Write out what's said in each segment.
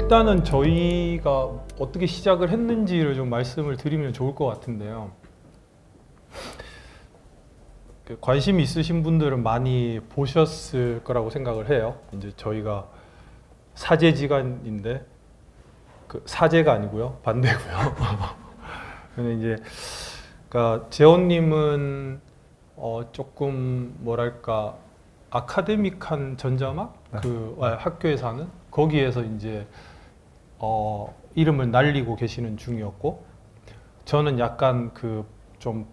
일단은 저희가 어떻게 시작을 했는지를 좀 말씀을 드리면 좋을 것 같은데요. 관심 있으신 분들은 많이 보셨을 거라고 생각을 해요. 이제 저희가 사제지간인데 그 사제가 아니고요, 반대고요. 근데 이제 그러니까 재원님은 조금 뭐랄까 아카데믹한 전자막 그 학교에서 하는 거기에서 이제 이름을 날리고 계시는 중이었고, 저는 약간 그 좀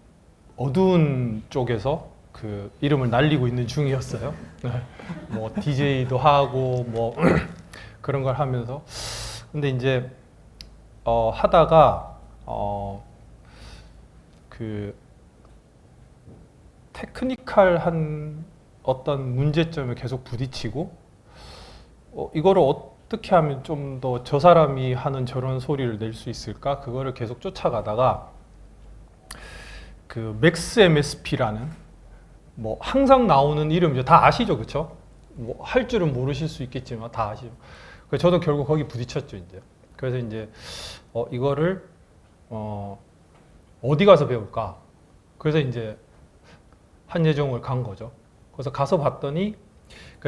어두운 쪽에서 그 이름을 날리고 있는 중이었어요. 뭐 DJ도 하고 뭐 그런 걸 하면서. 근데 이제 하다가 그 테크니컬한 어떤 문제점에 계속 부딪히고 이거를 어떻게 하면 좀 더 저 사람이 하는 저런 소리를 낼 수 있을까? 그거를 계속 쫓아가다가 그 맥스 MSP라는 뭐 항상 나오는 이름이죠. 다 아시죠, 그렇죠? 뭐 할 줄은 모르실 수 있겠지만 다 아시죠. 그래서 저도 결국 거기 부딪혔죠, 이제. 그래서 이제 이거를 어디 가서 배울까? 그래서 이제 한예종을 간 거죠. 그래서 가서 봤더니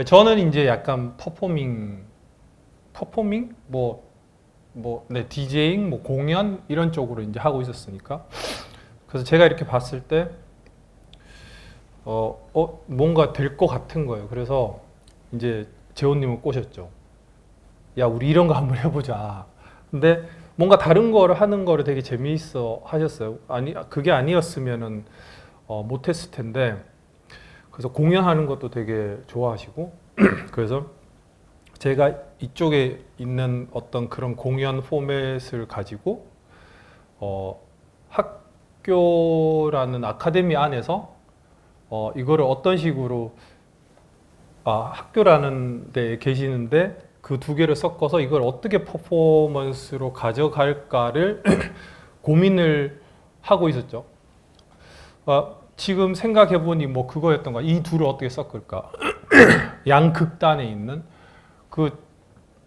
저는 이제 약간 퍼포밍 네, 디제잉, 뭐 공연 이런 쪽으로 이제 하고 있었으니까. 그래서 제가 이렇게 봤을 때 뭔가 될 것 같은 거예요. 그래서 이제 재호님을 꼬셨죠. 야, 우리 이런 거 한번 해보자. 근데 뭔가 다른 거를 하는 거를 되게 재미있어 하셨어요. 그게 아니었으면은 못했을 텐데. 그래서 공연하는 것도 되게 좋아하시고, 그래서 제가 이쪽에 있는 어떤 그런 공연 포맷을 가지고 학교라는 아카데미 안에서 이거를 어떤 식으로 학교라는 데 계시는데 그 두 개를 섞어서 이걸 어떻게 퍼포먼스로 가져갈까를 고민을 하고 있었죠. 지금 생각해보니 뭐 그거였던 거야. 이 둘을 어떻게 섞을까? 양극단에 있는 그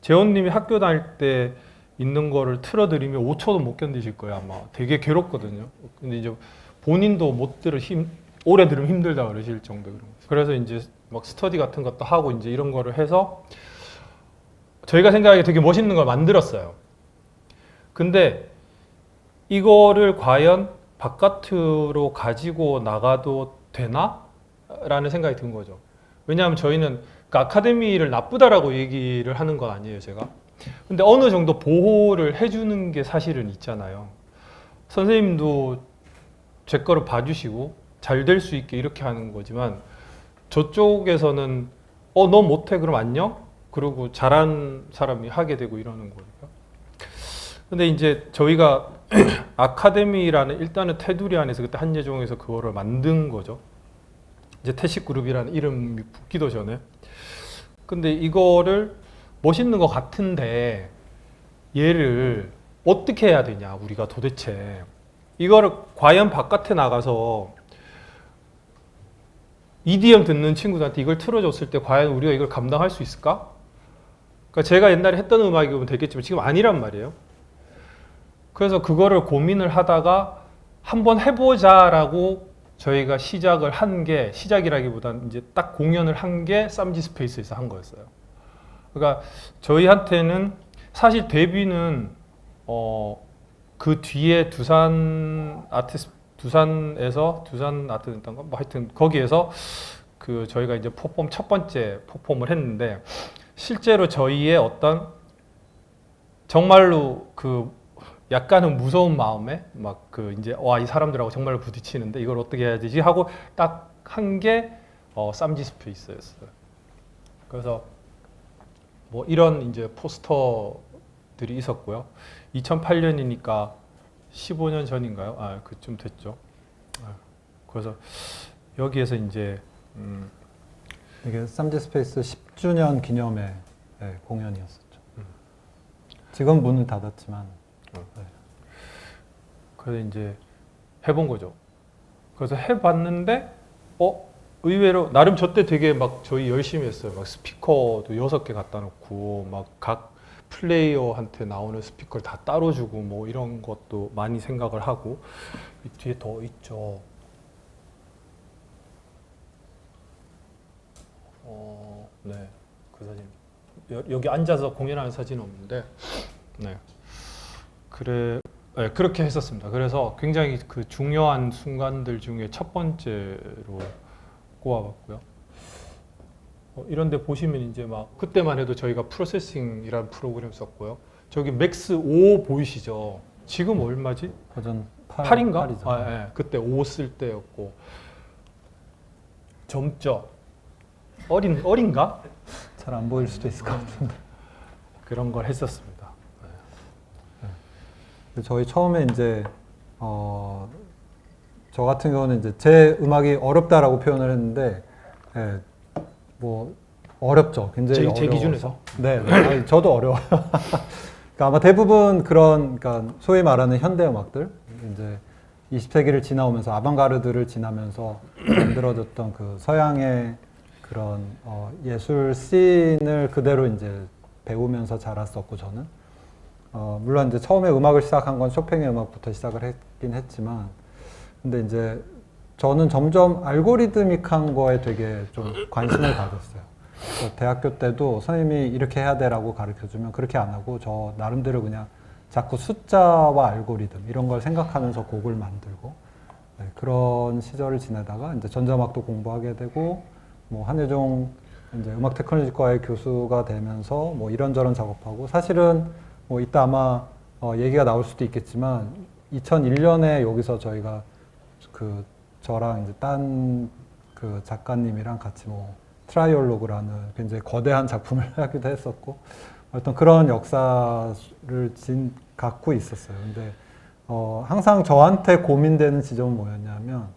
재원님이 학교 다닐 때 있는 거를 틀어드리면 5초도 못 견디실 거예요, 아마. 되게 괴롭거든요. 근데 이제 본인도 못 오래 들으면 힘들다 그러실 정도. 그래서 이제 막 스터디 같은 것도 하고 이제 이런 거를 해서 저희가 생각하기에 되게 멋있는 걸 만들었어요. 근데 이거를 과연 바깥으로 가지고 나가도 되나? 라는 생각이 든 거죠. 왜냐하면 저희는 그 아카데미를 나쁘다라고 얘기를 하는 건 아니에요, 제가. 근데 어느 정도 보호를 해주는 게 사실은 있잖아요. 선생님도 제 거를 봐주시고 잘 될 수 있게 이렇게 하는 거지만 저쪽에서는 너 못해 그럼 안녕? 그러고 잘한 사람이 하게 되고 이러는 거니까. 근데 이제 저희가 아카데미라는 일단은 테두리 안에서 그때 한예종에서 그거를 만든 거죠. 이제 태식그룹이라는 이름이 붙기도 전에. 근데 이거를 멋있는 것 같은데 얘를 어떻게 해야 되냐, 우리가 도대체. 이거를 과연 바깥에 나가서 EDM 듣는 친구들한테 이걸 틀어줬을 때 과연 우리가 이걸 감당할 수 있을까? 그러니까 제가 옛날에 했던 음악이면 되겠지만 지금 아니란 말이에요. 그래서 그거를 고민을 하다가 한번 해보자라고 저희가 시작을 한 게, 시작이라기보다는 이제 딱 공연을 한 게 쌈지 스페이스에서 한 거였어요. 그러니까 저희한테는 사실 데뷔는 그 뒤에 두산 아트였던가 뭐 하여튼 거기에서 그 저희가 이제 첫 번째 퍼폼을 했는데, 실제로 저희의 어떤 정말로 그 약간은 무서운 마음에 막 그 이제 이 사람들하고 정말로 부딪히는데 이걸 어떻게 해야 되지 하고 딱 한 게 쌈지 스페이스였어요. 그래서 뭐 이런 이제 포스터들이 있었고요. 2008년이니까 15년 전인가요? 그쯤 됐죠. 그래서 여기에서 이제 이게 쌈지 스페이스 10주년 기념의 공연이었었죠. 지금 문을 닫았지만. 그래서 이제 해본 거죠. 그래서 해봤는데 의외로 나름 저 때 되게 막 저희 열심히 했어요. 막 스피커도 6개 갖다 놓고 막 각 플레이어한테 나오는 스피커를 다 따로 주고 뭐 이런 것도 많이 생각을 하고 이 뒤에 더 있죠. 네, 그 사진 여기 앉아서 공연하는 사진은 없는데, 네, 그래, 네, 그렇게 했었습니다. 그래서 굉장히 그 중요한 순간들 중에 첫 번째로 꼽아봤고요. 이런데 보시면 이제 막 그때만 해도 저희가 프로세싱이라는 프로그램 썼고요. 저기 맥스 5 보이시죠? 지금 얼마지? 버전 8인가? 8이죠. 아, 예. 그때 5 쓸 때였고 점적 어린가? 잘 안 보일 수도 있을 것 같은데. 그런 걸 했었습니다. 저희 처음에 이제 저 같은 경우는 이제 제 음악이 어렵다라고 표현을 했는데, 예, 뭐 어렵죠. 굉장히 제 어려워서. 기준에서. 네, 네. 아니, 저도 어려워요. 그러니까 아마 대부분 그런, 그러니까 소위 말하는 현대 음악들, 이제 20세기를 지나오면서 아방가르드를 지나면서 만들어졌던 그 서양의 그런 예술 씬을 그대로 이제 배우면서 자랐었고, 저는 물론 이제 처음에 음악을 시작한 건 쇼팽의 음악부터 시작을 했긴 했지만, 근데 이제 저는 점점 알고리드믹한 거에 되게 좀 관심을 가졌어요. 그래서 대학교 때도 선생님이 이렇게 해야 돼라고 가르쳐주면 그렇게 안 하고 저 나름대로 그냥 자꾸 숫자와 알고리즘 이런 걸 생각하면서 곡을 만들고, 네, 그런 시절을 지내다가 이제 전자음악도 공부하게 되고, 뭐 한예종 이제 음악 테크놀로지과의 교수가 되면서 뭐 이런저런 작업하고, 사실은 뭐 이따 아마 얘기가 나올 수도 있겠지만 2001년에 여기서 저희가 그 저랑 이제 딴 그 작가님이랑 같이 뭐 트라이얼로그라는 굉장히 거대한 작품을 하기도 했었고, 어떤 그런 역사를 갖고 있었어요. 근데 항상 저한테 고민되는 지점은 뭐였냐면,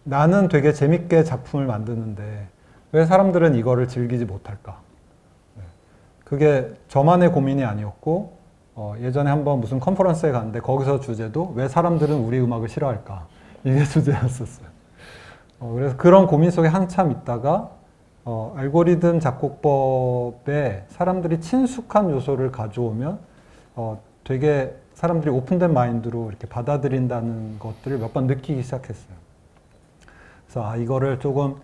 나는 되게 재밌게 작품을 만드는데 왜 사람들은 이거를 즐기지 못할까? 그게 저만의 고민이 아니었고, 예전에 한번 무슨 컨퍼런스에 갔는데 거기서 주제도 왜 사람들은 우리 음악을 싫어할까? 이게 주제였었어요. 그래서 그런 고민 속에 한참 있다가 알고리즘 작곡법에 사람들이 친숙한 요소를 가져오면 되게 사람들이 오픈된 마인드로 이렇게 받아들인다는 것들을 몇 번 느끼기 시작했어요. 그래서 이거를 조금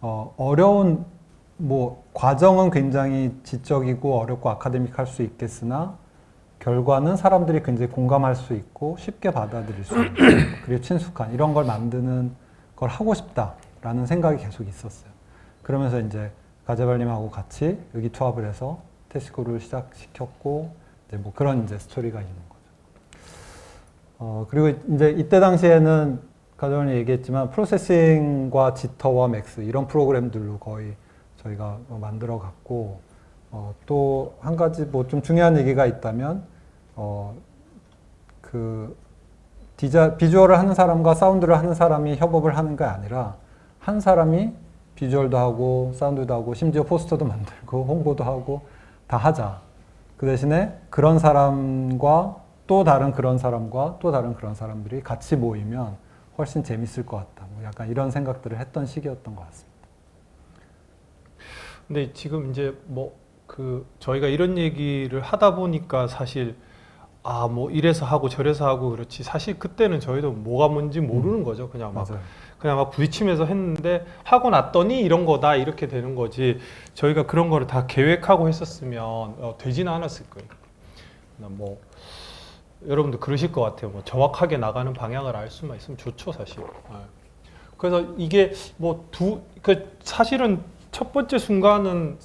어려운, 뭐 과정은 굉장히 지적이고 어렵고 아카데믹할 수 있겠으나 결과는 사람들이 굉장히 공감할 수 있고 쉽게 받아들일 수 있는, 그리고 친숙한 이런 걸 만드는 걸 하고 싶다라는 생각이 계속 있었어요. 그러면서 이제 가제발님하고 같이 의기투합을 해서 테시코를 시작시켰고, 이제 뭐 그런 이제 스토리가 있는 거죠. 그리고 이제 이때 당시에는 가제발님 얘기했지만 프로세싱과 지터와 맥스 이런 프로그램들로 거의 저희가 만들어 갔고, 또 한 가지 뭐 좀 중요한 얘기가 있다면, 그 비주얼을 하는 사람과 사운드를 하는 사람이 협업을 하는 게 아니라 한 사람이 비주얼도 하고 사운드도 하고 심지어 포스터도 만들고 홍보도 하고 다 하자. 그 대신에 그런 사람과 또 다른 그런 사람과 또 다른 그런 사람들이 같이 모이면 훨씬 재밌을 것 같다. 뭐 약간 이런 생각들을 했던 시기였던 것 같습니다. 근데 지금 이제 뭐 그 저희가 이런 얘기를 하다 보니까 사실 뭐 이래서 하고 저래서 하고 그렇지, 사실 그때는 저희도 뭐가 뭔지 모르는 거죠. 그냥 막 부딪히면서 했는데 하고 났더니 이런 거다 이렇게 되는 거지, 저희가 그런 거를 다 계획하고 했었으면 되지는 않았을 거예요. 뭐 여러분도 그러실 것 같아요. 뭐 정확하게 나가는 방향을 알 수만 있으면 좋죠, 사실. 그래서 이게 뭐 사실은 첫 번째 순간은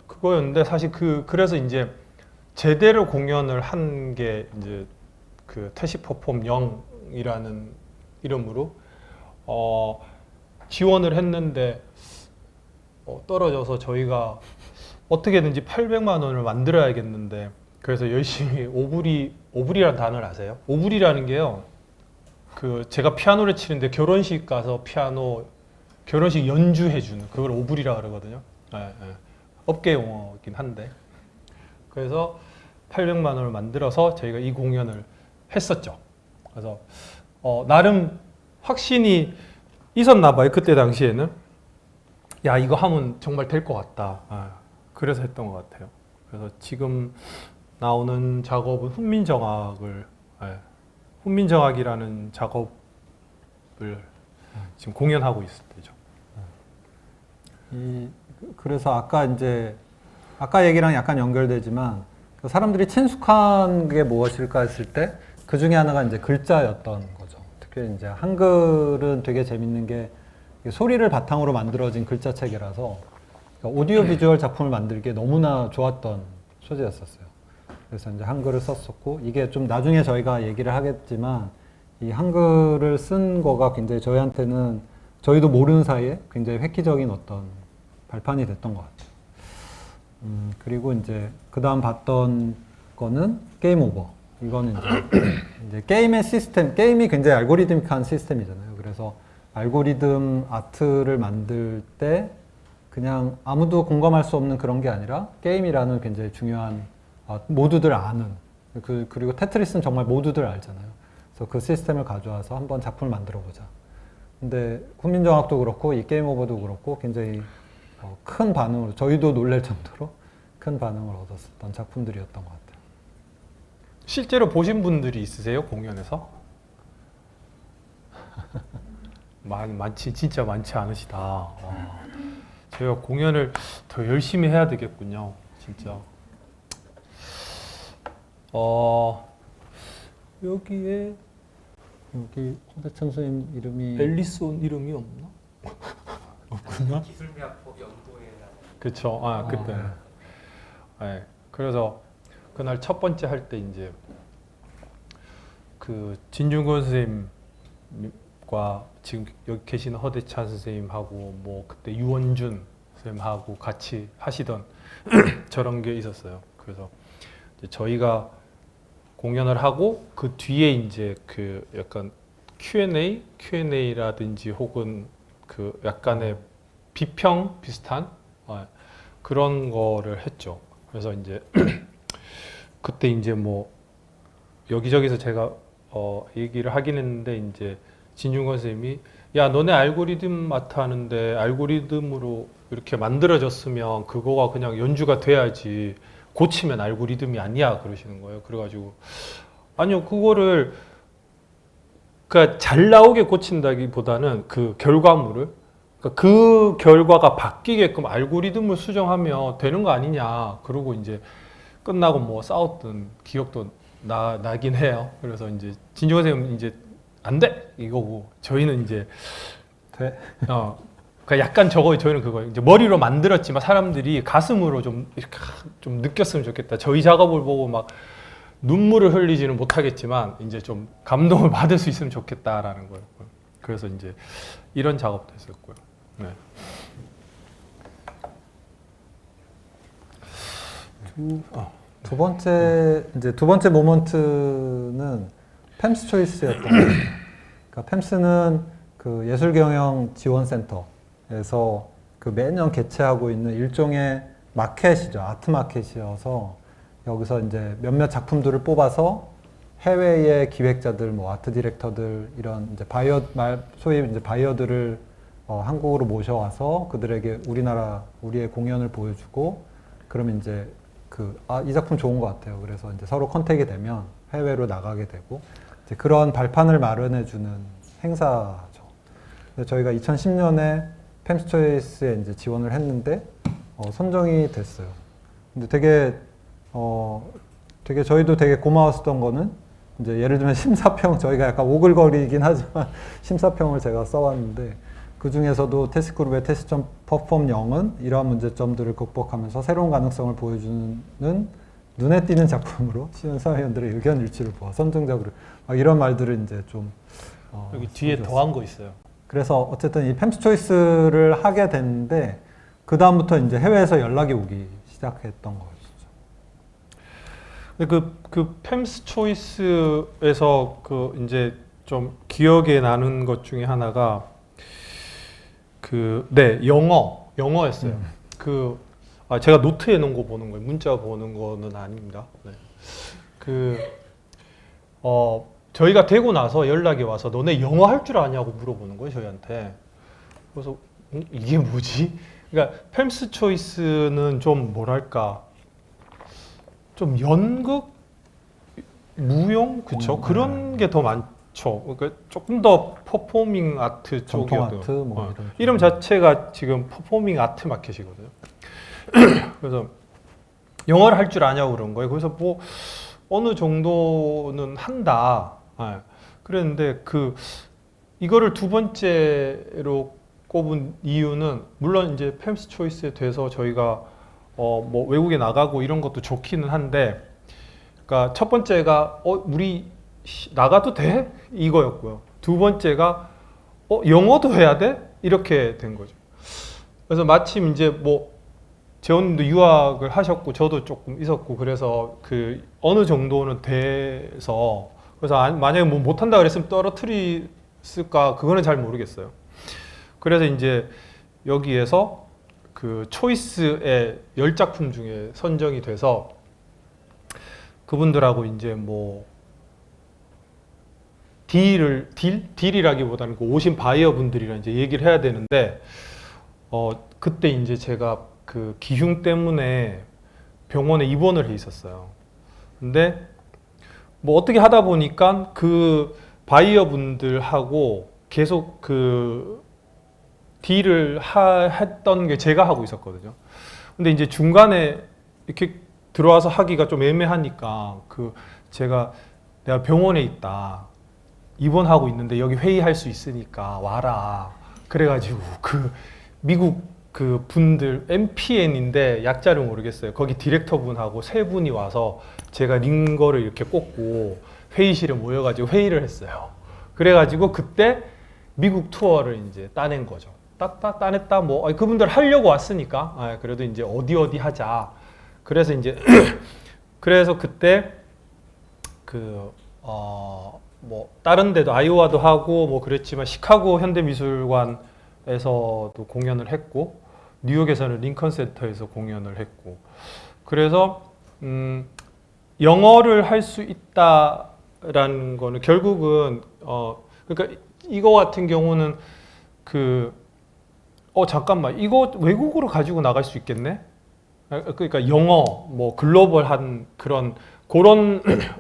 그거였는데, 사실 그래서 이제 제대로 공연을 한 게 이제 그 테시퍼폼 0이라는 이름으로 지원을 했는데 떨어져서 저희가 어떻게든지 800만 원을 만들어야겠는데, 그래서 열심히 오불이라는 단어를 아세요? 오불이라는 게요, 그 제가 피아노를 치는데 결혼식 가서 결혼식 연주해주는 그걸 오불이라 그러거든요. 업계 용어이긴 한데, 그래서 800만 원을 만들어서 저희가 이 공연을 했었죠. 그래서 나름 확신이 있었나 봐요. 그때 당시에는 야, 이거 하면 정말 될 것 같다. 그래서 했던 것 같아요. 그래서 지금 나오는 작업은 훈민정악을 훈민정악이라는 작업을 지금 공연하고 있을 때죠. 그래서 아까 얘기랑 약간 연결되지만 그 사람들이 친숙한 게 무엇일까 했을 때 그 중에 하나가 이제 글자였던 거죠. 특히 이제 한글은 되게 재밌는 게 소리를 바탕으로 만들어진 글자체계라서 그러니까 오디오 비주얼 작품을 만들기에 너무나 좋았던 소재였었어요. 그래서 이제 한글을 썼었고 이게 좀 나중에 저희가 얘기를 하겠지만 이 한글을 쓴 거가 굉장히 저희한테는 저희도 모르는 사이에 굉장히 획기적인 어떤 발판이 됐던 것 같아요. 그리고 이제 그 다음 봤던 거는 게임 오버. 이거는 이제 게임의 시스템, 게임이 굉장히 알고리즘ik한 시스템이잖아요. 그래서 알고리즘 아트를 만들 때 그냥 아무도 공감할 수 없는 그런 게 아니라 게임이라는 굉장히 중요한 모두들 아는 그리고 테트리스는 정말 모두들 알잖아요. 그래서 그 시스템을 가져와서 한번 작품을 만들어 보자. 근데 훈민정악도 그렇고 이 게임 오버도 그렇고 굉장히 큰 반응으로 저희도 놀랄 정도로 큰 반응을 얻었었던 작품들이었던 것 같아요. 실제로 보신 분들이 있으세요? 공연에서? 진짜 많지 않으시다. 와. 저희가 공연을 더 열심히 해야 되겠군요. 진짜. 여기 홍대천 선생님 이름이 앨리슨 이름이 없나? 없구나. 기술대학법 연구회. 그쵸. 그때. 네. 그래서 그날 첫 번째 할 때 이제 그 진중권 선생님과 지금 여기 계시는 허대찬 선생님하고 뭐 그때 유원준 선생님하고 같이 하시던 저런 게 있었어요. 그래서 이제 저희가 공연을 하고 그 뒤에 이제 그 약간 Q&A라든지 혹은 그 약간의 비평 비슷한 그런 거를 했죠. 그래서 이제 그때 이제 뭐 여기저기서 제가 얘기를 하긴 했는데 이제 진중권 선생님이 야 너네 알고리즘 아트 하는데 알고리즘으로 이렇게 만들어졌으면 그거가 그냥 연주가 돼야지 고치면 알고리즘이 아니야 그러시는 거예요. 그래가지고 아니요 그거를 그러니까 잘 나오게 고친다기보다는 그 결과물을 그러니까 그 결과가 바뀌게끔 알고리즘을 수정하면 되는 거 아니냐. 그러고 이제 끝나고 뭐 싸웠던 기억도 나긴 해요. 그래서 이제 진중권 선생님 이제 안 돼 이거고 저희는 이제 돼. 그러니까 약간 저희는 그거 이제 머리로 만들었지만 사람들이 가슴으로 좀 이렇게 좀 느꼈으면 좋겠다. 저희 작업을 보고 막 눈물을 흘리지는 못하겠지만 이제 좀 감동을 받을 수 있으면 좋겠다라는 거예요. 그래서 이제 이런 작업도 했었고요. 네. 두 번째 모먼트는 팸스 초이스였던 것 같아요. 그러니까 팸스는 그 예술경영 지원센터에서 그 매년 개최하고 있는 일종의 마켓이죠. 아트 마켓이어서 여기서 이제 몇몇 작품들을 뽑아서 해외의 기획자들, 뭐 아트 디렉터들 이런 이제 소위 이제 바이어들을 한국으로 모셔와서 그들에게 우리의 공연을 보여주고 그러면 이제 이 작품 좋은 것 같아요. 그래서 이제 서로 컨택이 되면 해외로 나가게 되고 이제 그런 발판을 마련해주는 행사죠. 그래서 저희가 2010년에 팸스 초이스에 이제 지원을 했는데 선정이 됐어요. 근데 되게 저희도 되게 고마웠었던 거는 이제 예를 들면 심사평 저희가 약간 오글거리긴 하지만 심사평을 제가 써왔는데 그 중에서도 테스트그룹의 테스트점 퍼폼 0은 이러한 문제점들을 극복하면서 새로운 가능성을 보여주는 눈에 띄는 작품으로 시연사위원들의 의견 일치를 보아 선정적으로 막 이런 말들을 이제 좀 여기 뒤에 써줬어요. 더한 거 있어요. 그래서 어쨌든 이 팸스 초이스를 하게 됐는데 그 다음부터 이제 해외에서 연락이 오기 시작했던 거죠. 그 팸스 초이스에서 그 이제 좀 기억에 나는 것 중에 하나가 영어였어요. 제가 노트에 놓은 거 보는 거예요. 문자 보는 거는 아닙니다. 네. 저희가 되고 나서 연락이 와서 너네 영어 할 줄 아냐고 물어보는 거예요, 저희한테. 그래서 이게 뭐지? 그러니까 팸스 초이스는 좀 뭐랄까 좀 연극, 무용, 그쵸? 그런 게 더 많죠. 그러니까 조금 더 퍼포밍 아트 전통 쪽이어도 아트 뭐 이런 이름 자체가 지금 퍼포밍 아트 마켓이거든요. 그래서 영어를 할 줄 아냐고 그런 거예요. 그래서 뭐 어느 정도는 한다. 그랬는데 이거를 두 번째로 꼽은 이유는 물론 이제 팸스 초이스에 돼서 저희가 뭐 외국에 나가고 이런 것도 좋기는 한데, 그러니까 첫 번째가 우리 나가도 돼? 이거였고요. 두 번째가 영어도 해야 돼? 이렇게 된 거죠. 그래서 마침 이제 뭐 재원님도 유학을 하셨고 저도 조금 있었고 그래서 어느 정도는 돼서, 그래서 만약에 뭐 못한다 그랬으면 떨어뜨렸을까 그거는 잘 모르겠어요. 그래서 이제 여기에서 그 초이스의 10작품 중에 선정이 돼서 그분들하고 이제 뭐 딜이라기보다는 그 오신 바이어 분들이랑 이제 얘기를 해야 되는데, 그때 이제 제가 그 기흉 때문에 병원에 입원을 해 있었어요. 근데 뭐 어떻게 하다 보니까 그 바이어 분들하고 계속 그 딜을 했던 게 제가 하고 있었거든요. 근데 이제 중간에 이렇게 들어와서 하기가 좀 애매하니까 내가 병원에 있다. 입원하고 있는데 여기 회의할 수 있으니까 와라. 그래가지고 미국 그 분들 MPN인데 약자를 모르겠어요. 거기 디렉터 분하고 세 분이 와서 제가 링거를 이렇게 꽂고 회의실에 모여가지고 회의를 했어요. 그래가지고 그때 미국 투어를 이제 따낸 거죠. 따냈다 뭐 그분들 하려고 왔으니까 그래도 이제 어디 하자. 그래서 이제 그래서 그때 뭐 다른 데도 아이오와도 하고 뭐 그랬지만 시카고 현대미술관에서도 공연을 했고 뉴욕에서는 링컨 센터에서 공연을 했고, 그래서 영어를 할 수 있다라는 거는 결국은 그러니까 이거 같은 경우는 잠깐만 이거 외국으로 가지고 나갈 수 있겠네. 그러니까 영어 뭐 글로벌한 그런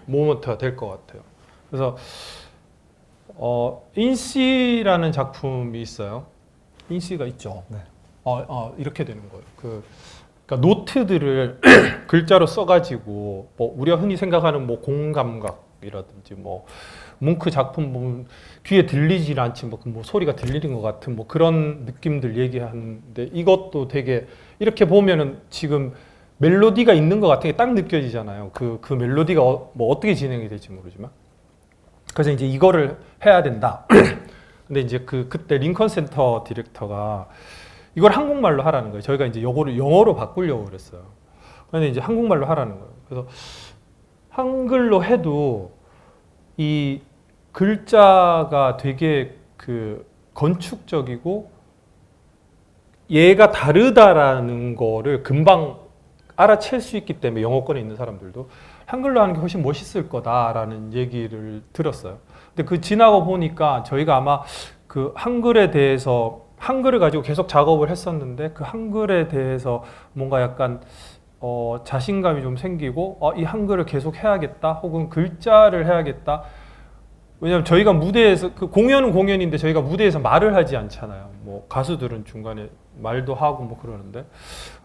모먼트가 될 것 같아요. 그래서 인시라는 작품이 있어요. 인시가 있죠. 네. 이렇게 되는 거예요. 그러니까 노트들을 글자로 써가지고 뭐 우리가 흔히 생각하는 뭐 공감각이라든지 뭐 뭉크 작품 보면 귀에 들리질 않지 뭐 소리가 들리는 것 같은 뭐 그런 느낌들 얘기하는데, 이것도 되게 이렇게 보면은 지금 멜로디가 있는 것 같은 게 딱 느껴지잖아요. 그 멜로디가 뭐 어떻게 진행이 될지 모르지만. 그래서 이제 이거를 해야 된다. 근데 이제 그때 링컨 센터 디렉터가 이걸 한국말로 하라는 거예요. 저희가 이제 이거를 영어로 바꾸려고 그랬어요. 근데 이제 한국말로 하라는 거예요. 그래서 한글로 해도 이 글자가 되게 건축적이고 얘가 다르다라는 거를 금방 알아챌 수 있기 때문에 영어권에 있는 사람들도 한글로 하는 게 훨씬 멋있을 거다라는 얘기를 들었어요. 근데 지나고 보니까 저희가 아마 한글에 대해서 한글을 가지고 계속 작업을 했었는데 그 한글에 대해서 뭔가 약간 자신감이 좀 생기고 이 한글을 계속 해야겠다 혹은 글자를 해야겠다. 왜냐하면 저희가 무대에서 공연은 공연인데 저희가 무대에서 말을 하지 않잖아요. 뭐 가수들은 중간에 말도 하고 뭐 그러는데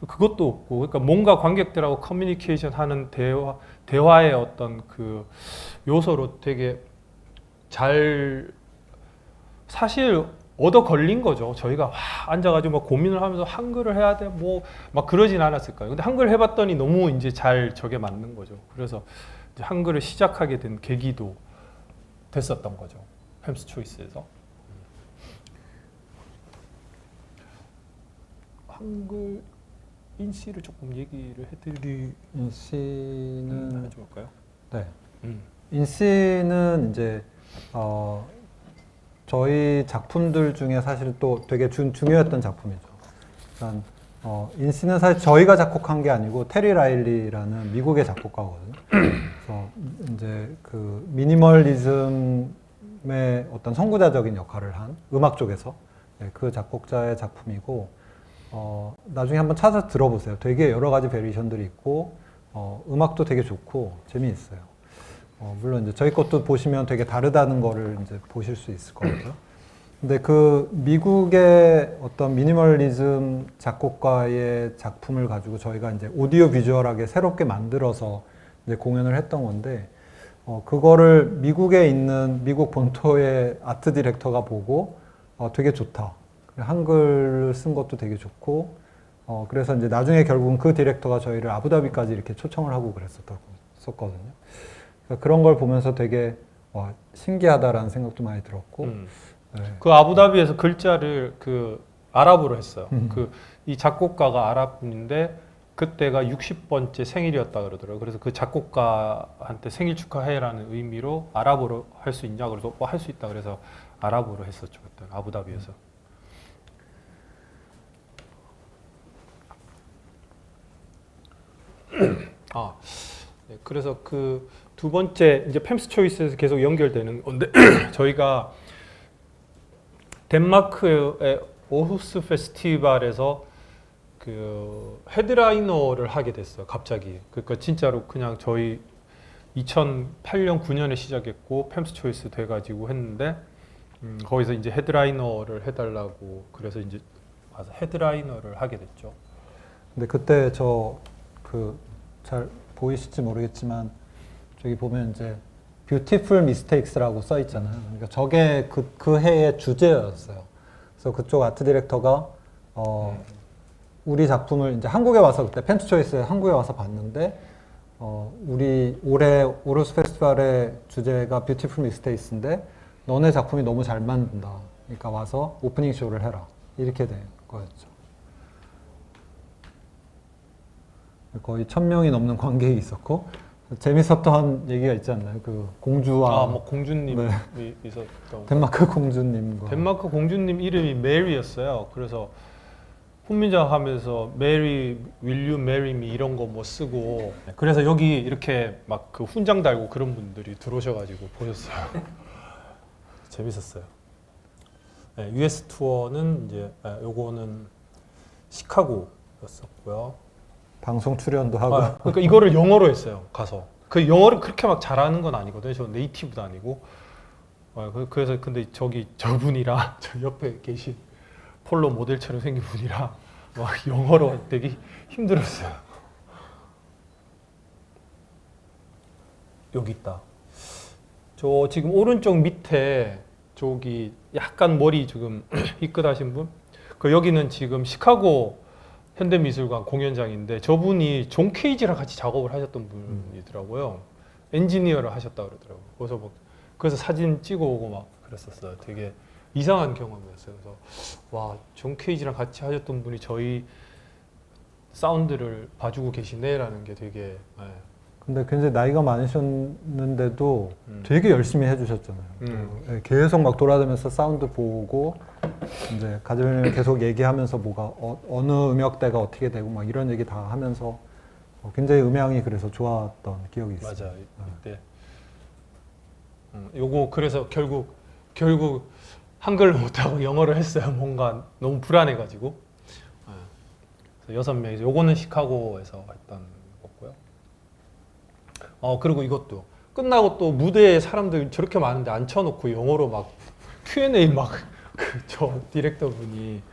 그것도 없고, 그러니까 뭔가 관객들하고 커뮤니케이션 하는 대화의 어떤 요소로 되게 잘 사실 얻어 걸린 거죠. 저희가 앉아가지고 막 고민을 하면서 한글을 해야 돼 뭐 막 그러진 않았을 거예요. 근데 한글 해봤더니 너무 이제 잘 저게 맞는 거죠. 그래서 이제 한글을 시작하게 된 계기도 됐었던 거죠. 팸스 초이스에서. 한글 인시를 조금 얘기를 인시는 해줄까요? 네. 인시는 이제 저희 작품들 중에 사실 또 되게 중요했던 작품이죠. 일단 인시는 사실 저희가 작곡한 게 아니고 테리 라일리라는 미국의 작곡가거든요. 그래서 이제 미니멀리즘의 어떤 선구자적인 역할을 한 음악 쪽에서 그 작곡자의 작품이고, 나중에 한번 찾아서 들어보세요. 되게 여러 가지 베리에이션들이 있고 음악도 되게 좋고 재미있어요. 물론 이제 저희 것도 보시면 되게 다르다는 거를 이제 보실 수 있을 거고요. 근데 그 미국의 어떤 미니멀리즘 작곡가의 작품을 가지고 저희가 이제 오디오 비주얼하게 새롭게 만들어서 이제 공연을 했던 건데, 그거를 미국에 있는 미국 본토의 아트 디렉터가 보고 되게 좋다. 한글을 쓴 것도 되게 좋고, 그래서 이제 나중에 결국은 그 디렉터가 저희를 아부다비까지 이렇게 초청을 하고 그랬었거든요. 그러니까 그런 걸 보면서 되게 와, 신기하다라는 생각도 많이 들었고, 네. 그 아부다비에서 글자를 그 아랍어로 했어요. 그 이 작곡가가 아랍 분인데 그때가 60번째 생일이었다 그러더라고요. 그래서 그 작곡가한테 생일 축하해라는 의미로 아랍어로 할 수 있냐 그래서 할 수 있다 그래서 아랍어로 했었죠. 그때 아부다비에서. 네, 그래서 그 두 번째 이제 팸스 초이스에서 계속 연결되는 건데 저희가 덴마크의 오후스 페스티벌에서 그 헤드라이너를 하게 됐어요. 갑자기. 그러니까 진짜로 그냥 저희 2008년 9년에 시작했고 팸스 초이스 돼가지고 했는데 거기서 이제 헤드라이너를 해달라고 그래서 이제 와서 헤드라이너를 하게 됐죠. 근데 그때 잘 보이실지 모르겠지만 저기 보면 이제 Beautiful Mistakes라고 써 있잖아요. 그러니까 저게 그 해의 주제였어요. 그래서 그쪽 아트 디렉터가 우리 작품을 이제 한국에 와서 그때 팬츠 초이스에 한국에 와서 봤는데 우리 올해 오로스 페스티벌의 주제가 Beautiful Mistakes인데 너네 작품이 너무 잘 만든다. 그러니까 와서 오프닝 쇼를 해라. 이렇게 된 거였죠. 거의 1000명이 넘는 관객이 있었고 재밌었던 얘기가 있지 않나요? 그 공주와 뭐 공주님이 네. 있었던 덴마크 공주님과 덴마크 공주님 이름이 메리였어요. 그래서 훈민정 하면서 메리 will you marry me 이런 거 뭐 쓰고 그래서 여기 이렇게 막 그 훈장 달고 그런 분들이 들어오셔가지고 보셨어요. 재밌었어요. 네, US 투어는 이제 요거는 시카고였었고요. 방송 출연도 하고 그러니까 이거를 영어로 했어요. 가서 그 영어를 그렇게 막 잘하는 건 아니거든요. 저 네이티브도 아니고. 그래서 근데 저분이랑 저 옆에 계신 폴로 모델처럼 생긴 분이랑 막 영어로 되게 힘들었어요. 여기 있다. 저 지금 오른쪽 밑에 저기 약간 머리 지금 희끗하신 분. 그 여기는 지금 시카고 현대미술관 공연장인데 저분이 존 케이지랑 같이 작업을 하셨던 분이더라고요. 엔지니어를 하셨다 그러더라고요. 그래서 사진 찍어오고 막 그랬었어요. 되게 이상한 경험이었어요. 그래서 와, 존 케이지랑 같이 하셨던 분이 저희 사운드를 봐주고 계시네라는 게 되게. 네. 근데 굉장히 나이가 많으셨는데도 되게 열심히 해주셨잖아요. 네, 계속 막 돌아다니면서 사운드 보고 이제 가져오면 계속 얘기하면서 뭐가 어느 음역대가 어떻게 되고 막 이런 얘기 다 하면서 굉장히 음향이 그래서 좋았던 기억이 있어요. 맞아. 이때 요거 그래서 결국 한글로 못하고 영어로 했어요. 뭔가 너무 불안해가지고. 그래서 6명이서 요거는 시카고에서 했던 거고요. 그리고 이것도 끝나고 또 무대에 사람들 저렇게 많은데 앉혀놓고 영어로 막 Q&A 막 저 디렉터 분이.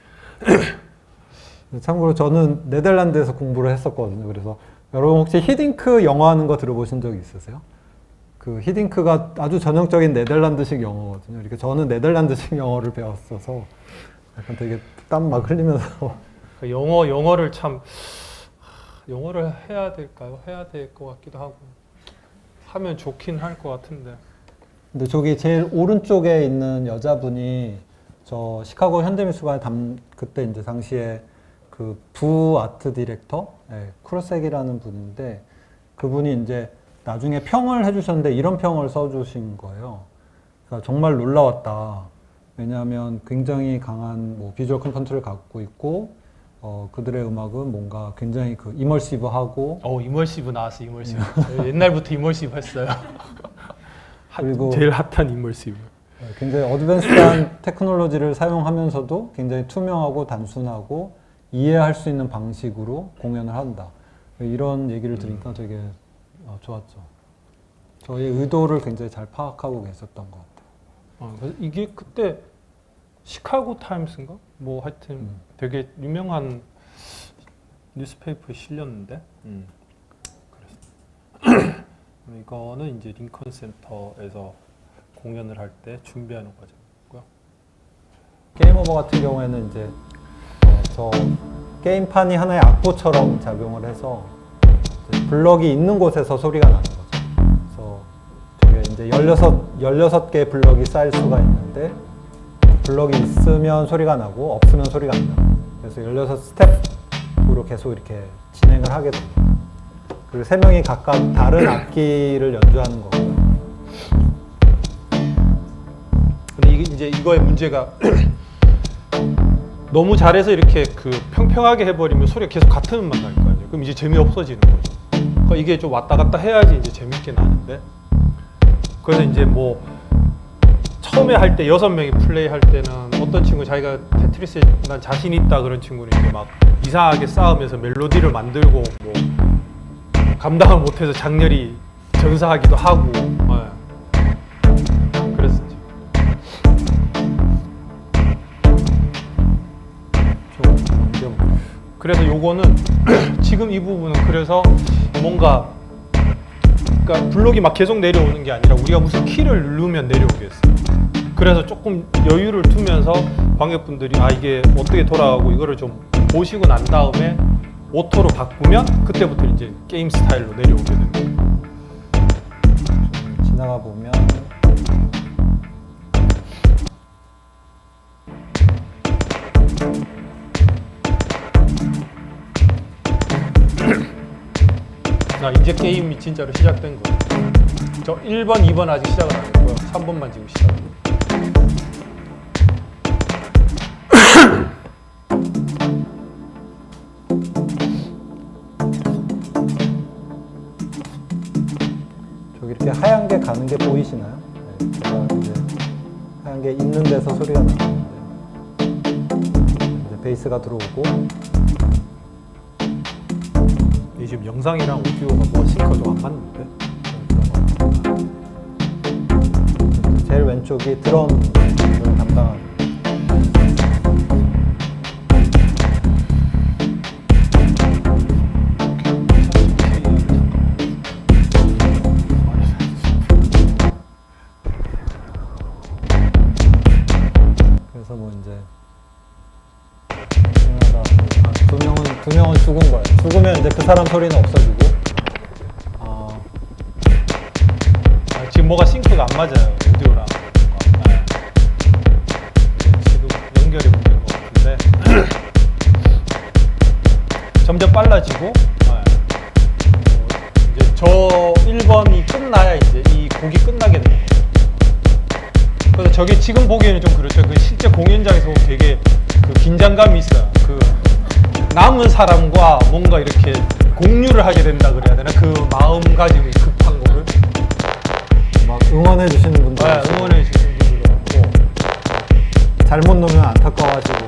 참고로 저는 네덜란드에서 공부를 했었거든요. 그래서 여러분 혹시 히딩크 영어 하는 거 들어보신 적 있으세요? 그 히딩크가 아주 전형적인 네덜란드식 영어거든요. 그러니까 저는 네덜란드식 영어를 배웠어서 약간 되게 땀 막 흘리면서 영어를 참 영어를 해야 될까요? 해야 될 것 같기도 하고 하면 좋긴 할 것 같은데. 근데 저기 제일 오른쪽에 있는 여자분이 저 시카고 현대미술관 그때 이제 당시에 그 부 아트 디렉터 크루색이라는 분인데 그분이 이제 나중에 평을 해주셨는데 이런 평을 써주신 거예요. 그러니까 정말 놀라웠다. 왜냐하면 굉장히 강한 뭐 비주얼 컴포넌트를 갖고 있고 그들의 음악은 뭔가 굉장히 그 이머시브하고 이머시브 나왔어. 이머시브. 옛날부터 이머시브 했어요. 그리고 제일 핫한 이머시브. 굉장히 어드밴스한 테크놀로지를 사용하면서도 굉장히 투명하고 단순하고 이해할 수 있는 방식으로 공연을 한다. 이런 얘기를 들으니까 되게 좋았죠. 저희 의도를 굉장히 잘 파악하고 계셨던 것 같아요. 그래서 이게 그때 시카고 타임스인가? 뭐 하여튼 되게 유명한 뉴스페이퍼에 실렸는데. 그래서 이거는 이제 링컨 센터에서 공연을 할 때 준비하는 과정이고요. 게임 오버 같은 경우에는 이제 저 게임판이 하나의 악보처럼 작용을 해서 이제 블럭이 있는 곳에서 소리가 나는 거죠. 그래서 저게 이제 16개의 블럭이 쌓일 수가 있는데 블럭이 있으면 소리가 나고 없으면 소리가 안 나요. 그래서 16스텝으로 계속 이렇게 진행을 하게 됩니다. 그리고 3명이 각각 다른 악기를 연주하는 거고요. 근데 이게 이제 이거의 문제가 너무 잘해서 이렇게 그 평평하게 해버리면 소리가 계속 같은 음만 날 거 아니에요. 그럼 이제 재미없어지는 거죠. 그러니까 이게 좀 왔다 갔다 해야지 이제 재밌게 나는데. 그래서 이제 뭐 처음에 할 때 6명이 플레이 할 때는 어떤 친구 자기가 테트리스에 난 자신 있다 그런 친구는 이제 막 이상하게 싸우면서 멜로디를 만들고 뭐 감당을 못해서 장렬히 전사하기도 하고. 그랬었죠. 그래서 요거는 지금 이 부분은 그래서 뭔가 그러니까 블록이 막 계속 내려오는 게 아니라 우리가 무슨 키를 누르면 내려오게 했어요. 그래서 조금 여유를 두면서 관객분들이 이게 어떻게 돌아가고 이거를 좀 보시고 난 다음에 오토로 바꾸면 그때부터 이제 게임 스타일로 내려오게 되는 거예요. 지나가 보면 이제 게임이 진짜로 시작된 거예요. 저 1번, 2번 아직 시작은 안 했고요. 3번만 지금 시작이에요. 저기 이렇게 하얀 게 가는 게 보이시나요? 네, 제가 이제 하얀 게 있는 데서 소리가 나는데 이제 베이스가 들어오고 이 지금 영상이랑 오디오가 뭐 싱크가 좀 안 맞는데? 제일 왼쪽이 드럼을 담당하는 그래서 뭐 이제 두 명은 죽은 거예요. 죽으면 이제 그 사람 소리는 없어지고. 지금 뭐가 싱크가 안 맞아요. 오디오랑. 지금 연결이 문제인 것 같은데. 점점 빨라지고. 이제 저 1번이 끝나야 이제 이 곡이 끝나게 되는 거예요. 그래서 저게 지금 보기에는 좀 그렇죠. 그 실제 공연장에서 보면 되게 그 긴장감이 있어요. 그 남은 사람과 뭔가 이렇게 공유를 하게 된다 그래야 되나? 그 마음가짐이 급한 거를 막 응원해 주시는 분들 응원해 주시는 분들도 많고 잘못 놓으면 안타까워가지고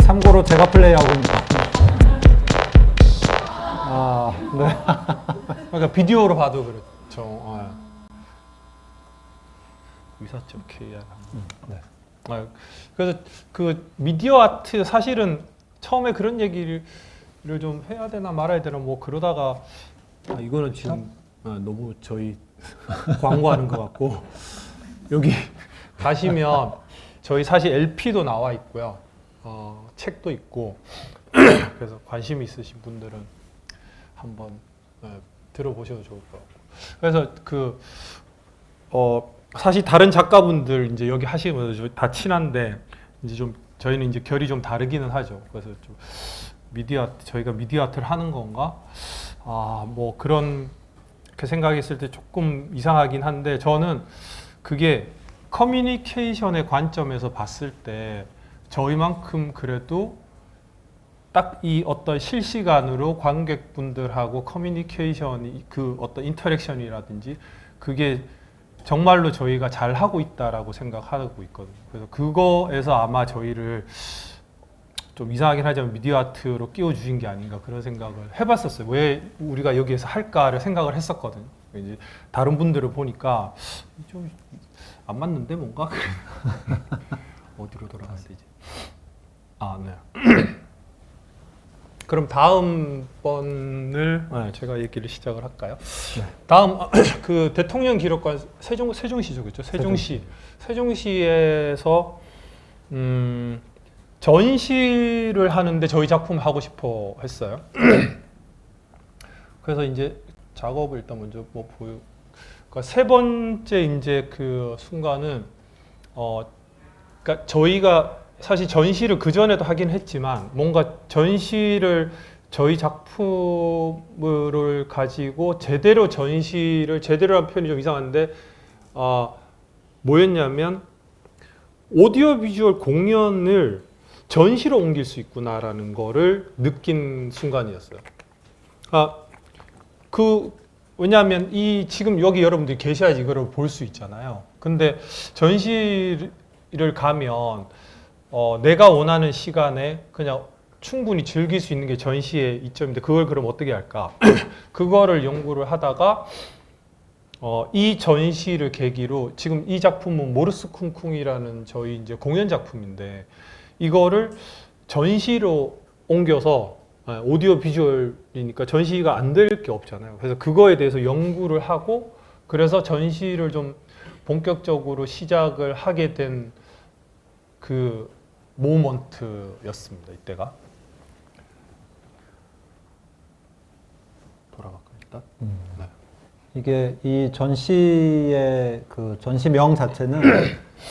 참고로 제가 플레이하고 있는 네. 그러니까 비디오로 봐도 그렇죠. 위사점 KR. 네. 그래서 그 미디어 아트 사실은 처음에 그런 얘기를 좀 해야 되나 말아야 되나 뭐 그러다가 이거는 지금 너무 저희 광고하는 것 같고 여기 가시면 저희 사실 LP도 나와 있고요. 책도 있고 그래서 관심 있으신 분들은 한번 들어보셔도 좋을 것 같고 그래서 사실 다른 작가분들 이제 여기 하시면서 다 친한데 이제 좀 저희는 이제 결이 좀 다르기는 하죠. 그래서 좀 저희가 미디어 아트를 하는 건가? 뭐 그런 생각했을 때 조금 이상하긴 한데 저는 그게 커뮤니케이션의 관점에서 봤을 때 저희만큼 그래도 딱 이 어떤 실시간으로 관객분들하고 커뮤니케이션이 그 어떤 인터랙션이라든지 그게 정말로 저희가 잘 하고 있다라고 생각하고 있거든요. 그래서 그거에서 아마 저희를 좀 이상하긴 하지만 미디어 아트로 끼워주신 게 아닌가 그런 생각을 해봤었어요. 왜 우리가 여기에서 할까를 생각을 했었거든요. 이제 다른 분들을 보니까 좀 안 맞는데 뭔가 어디로 돌아가야 되지? 아, 네. 그럼 다음 번을 제가 얘기를 시작을 할까요? 네. 다음 그 대통령 기록관 세종시죠, 그렇죠? 세종시에서 전시를 하는데 저희 작품 하고 싶어 했어요. 그래서 이제 작업을 일단 먼저 뭐 보여. 그러니까 세 번째 이제 그 순간은 그러니까 저희가 사실 전시를 그 전에도 하긴 했지만 뭔가 전시를 저희 작품을 가지고 제대로 전시를 제대로 한 표현이 좀 이상한데 뭐였냐면 오디오 비주얼 공연을 전시로 옮길 수 있구나라는 거를 느낀 순간이었어요. 왜냐하면 이 지금 여기 여러분들이 계셔야지 이거를 볼 수 있잖아요. 근데 전시를 가면 내가 원하는 시간에 그냥 충분히 즐길 수 있는 게 전시의 이점인데 그걸 그럼 어떻게 할까? 그거를 연구를 하다가 이 전시를 계기로 지금 이 작품은 모르스 쿵쿵이라는 저희 이제 공연 작품인데 이거를 전시로 옮겨서 오디오 비주얼이니까 전시가 안 될 게 없잖아요. 그래서 그거에 대해서 연구를 하고 그래서 전시를 좀 본격적으로 시작을 하게 된 그 모먼트였습니다. 이때가. 돌아갈까요, 일단? 네. 이게 이 전시의 그 전시명 자체는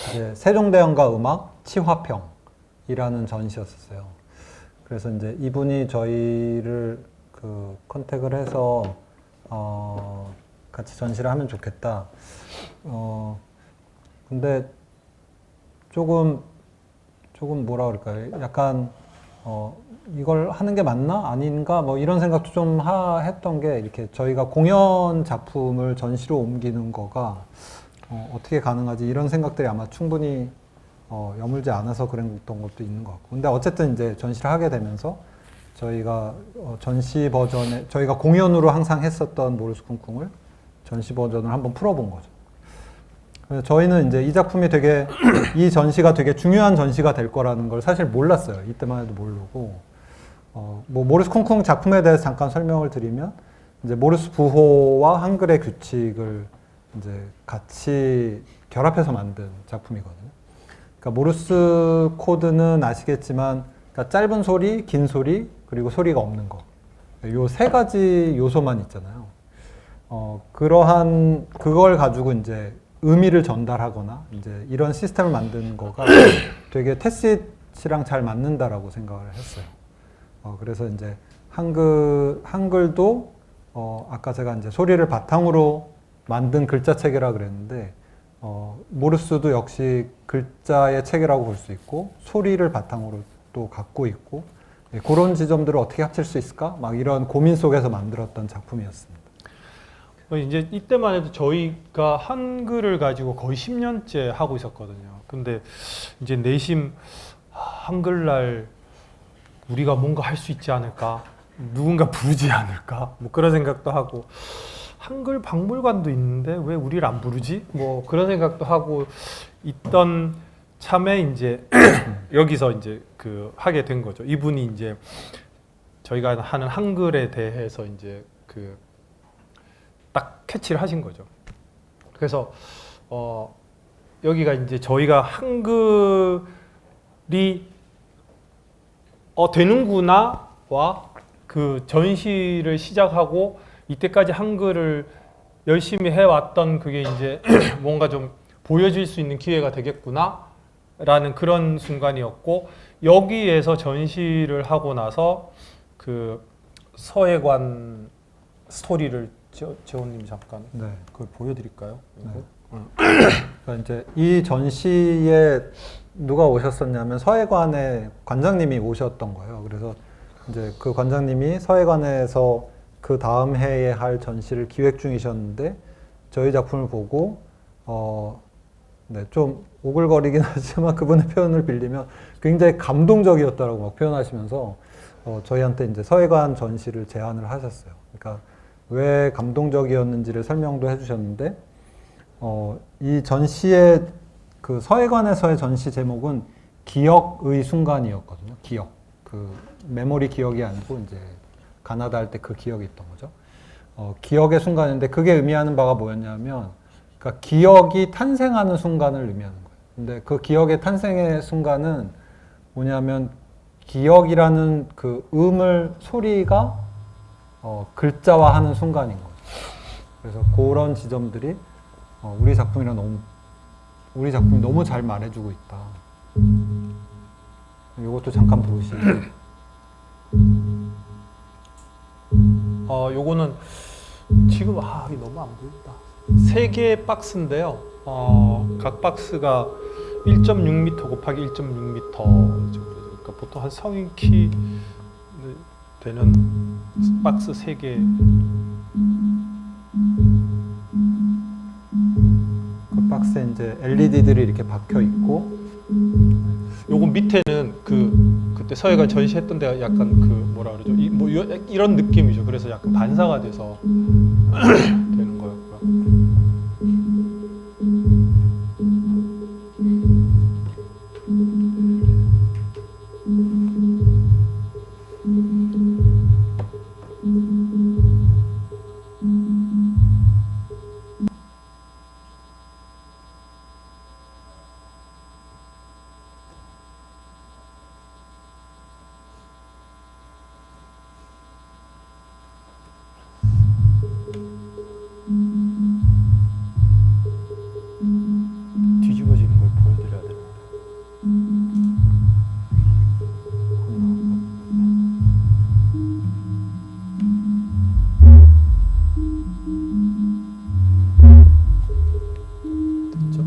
이제 세종대왕과 음악 치화평이라는 전시였었어요. 그래서 이제 이분이 저희를 그 컨택을 해서 같이 전시를 하면 좋겠다. 근데 조금 뭐라 그럴까요? 약간 이걸 하는 게 맞나? 아닌가? 뭐 이런 생각도 좀 했던 게 이렇게 저희가 공연 작품을 전시로 옮기는 거가 어떻게 가능하지? 이런 생각들이 아마 충분히 여물지 않아서 그랬던 것도 있는 것 같고. 근데 어쨌든 이제 전시를 하게 되면서 저희가 전시 버전에 저희가 공연으로 항상 했었던 모르스 쿵쿵을 전시 버전을 한번 풀어본 거죠. 그래서 저희는 이제 이 작품이 되게 이 전시가 되게 중요한 전시가 될 거라는 걸 사실 몰랐어요. 이때만 해도 모르고 뭐 모르스 쿵쿵 작품에 대해서 잠깐 설명을 드리면 이제 모르스 부호와 한글의 규칙을 이제 같이 결합해서 만든 작품이거든요. 그러니까 모르스 코드는 아시겠지만 그러니까 짧은 소리, 긴 소리, 그리고 소리가 없는 거. 요 세 가지 요소만 있잖아요. 그걸 가지고 이제 의미를 전달하거나 이제 이런 시스템을 만드는 거가 되게 테시랑 잘 맞는다라고 생각을 했어요. 그래서 이제 한글도 아까 제가 이제 소리를 바탕으로 만든 글자 체계라 그랬는데 모르스도 역시 글자의 체계라고 볼 수 있고 소리를 바탕으로 또 갖고 있고 그런 지점들을 어떻게 합칠 수 있을까? 막 이런 고민 속에서 만들었던 작품이었습니다. 이제 이때만 해도 저희가 한글을 가지고 거의 10년째 하고 있었거든요. 근데 이제 내심 한글날 우리가 뭔가 할 수 있지 않을까? 누군가 부르지 않을까? 뭐 그런 생각도 하고 한글 박물관도 있는데 왜 우리를 안 부르지? 뭐 그런 생각도 하고 있던 참에 이제 여기서 이제 그 하게 된 거죠. 이분이 이제 저희가 하는 한글에 대해서 이제 그 딱 캐치를 하신 거죠. 그래서 여기가 이제 저희가 한글이 되는구나와 그 전시를 시작하고 이때까지 한글을 열심히 해왔던 그게 이제 뭔가 좀 보여줄 수 있는 기회가 되겠구나라는 그런 순간이었고 여기에서 전시를 하고 나서 그 서예관 스토리를 재원님 잠깐 그걸 보여드릴까요? 네. 그러니까 이제 이 전시에 누가 오셨었냐면 서예관의 관장님이 오셨던 거예요. 그래서 이제 그 관장님이 서예관에서 그 다음 해에 할 전시를 기획 중이셨는데 저희 작품을 보고 네, 좀 오글거리긴 하지만 그분의 표현을 빌리면 굉장히 감동적이었다라고 막 표현하시면서 저희한테 이제 서예관 전시를 제안을 하셨어요. 그러니까 왜 감동적이었는지를 설명도 해주셨는데 이 전시의 그 서예관에서의 전시 제목은 기억의 순간이었거든요. 기억. 그 메모리 기억이 아니고 이제 가나다 할 때 그 기억이 있던 거죠. 기억의 순간인데 그게 의미하는 바가 뭐였냐면 그러니까 기억이 탄생하는 순간을 의미하는 거예요. 근데 그 기억의 탄생의 순간은 뭐냐면 기억이라는 그 소리가 글자화하는 순간인 거죠. 그래서 그런 지점들이 우리 작품이 너무 잘 말해주고 있다. 이것도 잠깐 보시면. 요거는 지금 이게 너무 안 보인다. 3개의 박스인데요. 각 박스가 1.6m 곱하기 1.6m 정도. 그러니까 보통 한 성인 키 되는 박스 3개. 그 박스에 이제 LED들이 이렇게 박혀 있고, 요거 밑에는 그때 서예관 전시했던 데가 약간 뭐라 그러죠? 이런 느낌이죠. 그래서 약간 반사가 돼서 되는 거였고요. 뒤집어지는 걸 보여드려야 되는데. 됐죠?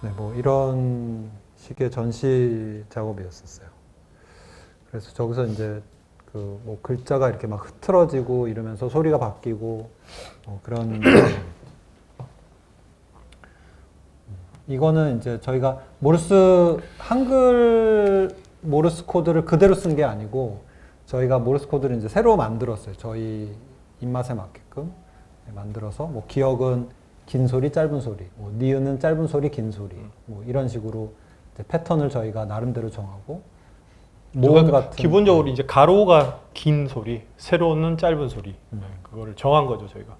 네, 뭐 이런 식의 전시 작업이었었어요. 그래서 저기서 이제 그 뭐 글자가 이렇게 막 흐트러지고 이러면서 소리가 바뀌고 그런. 이거는 이제 저희가 한글 모르스 코드를 그대로 쓴 게 아니고 저희가 모르스 코드를 이제 새로 만들었어요. 저희 입맛에 맞게끔 만들어서 뭐 기억은 긴 소리, 짧은 소리, 뭐 니은은 짧은 소리, 긴 소리, 뭐 이런 식으로 이제 패턴을 저희가 나름대로 정하고 모음 같은 기본적으로 이제 가로가 긴 소리, 세로는 짧은 소리, 그거를 정한 거죠 저희가.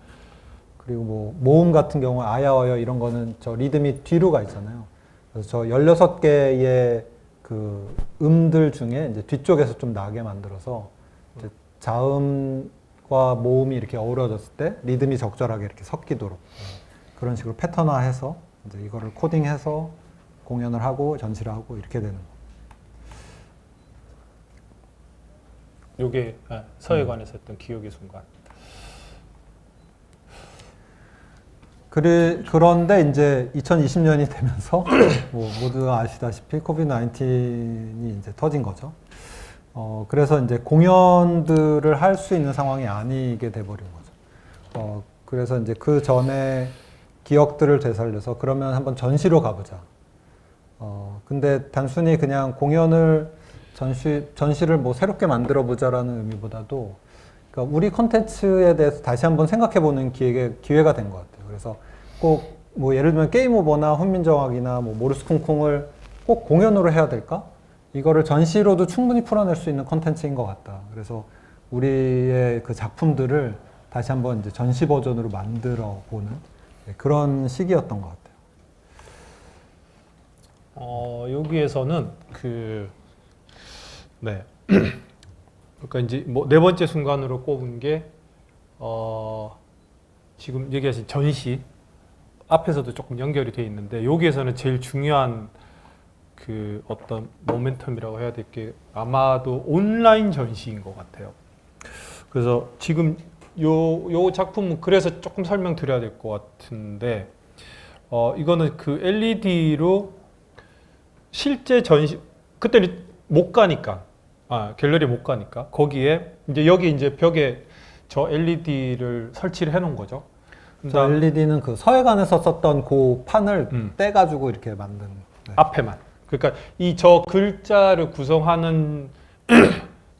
그리고 뭐 모음 같은 경우 아야어여 이런 거는 저 리듬이 뒤로 가 있잖아요. 그래서 저 16개의 그 음들 중에 이제 뒤쪽에서 좀 나게 만들어서 이제 자음과 모음이 이렇게 어우러졌을 때 리듬이 적절하게 이렇게 섞이도록 그런 식으로 패턴화해서 이제 이거를 코딩해서 공연을 하고 전시를 하고 이렇게 되는 거. 요게 서예관에서 했던 기억의 순간. 그런데 이제 2020년이 되면서 뭐 모두가 아시다시피 코비드-19이 이제 터진 거죠. 그래서 이제 공연들을 할 수 있는 상황이 아니게 돼버린 거죠. 그래서 이제 그 전에 기억들을 되살려서 그러면 한번 전시로 가보자. 근데 단순히 그냥 전시를 뭐 새롭게 만들어 보자라는 의미보다도 그러니까 우리 콘텐츠에 대해서 다시 한번 생각해보는 기회가 된 것 같아요. 그래서 꼭 뭐 예를 들면 게임 오버나 훈민정악이나 뭐 모르스 쿵쿵을 꼭 공연으로 해야 될까? 이거를 전시로도 충분히 풀어낼 수 있는 콘텐츠인 것 같다. 그래서 우리의 그 작품들을 다시 한번 이제 전시 버전으로 만들어 보는 그런 시기였던 것 같아요. 여기에서는 네. 그러니까 이제 뭐 네 번째 순간으로 꼽은 게 지금 얘기하신 전시 앞에서도 조금 연결이 돼 있는데 여기에서는 제일 중요한 그 어떤 모멘텀이라고 해야 될 게 아마도 온라인 전시인 것 같아요. 그래서 지금 요 작품은 그래서 조금 설명드려야 될 것 같은데 이거는 그 LED로 실제 전시 그때는 못 가니까 갤러리 못 가니까 거기에 이제 여기 이제 벽에 저 LED를 설치를 해 놓은 거죠. 저 LED는 그 서해관에서 썼던 그 판을 떼가지고 이렇게 만든. 네. 앞에만. 그러니까 이 저 글자를 구성하는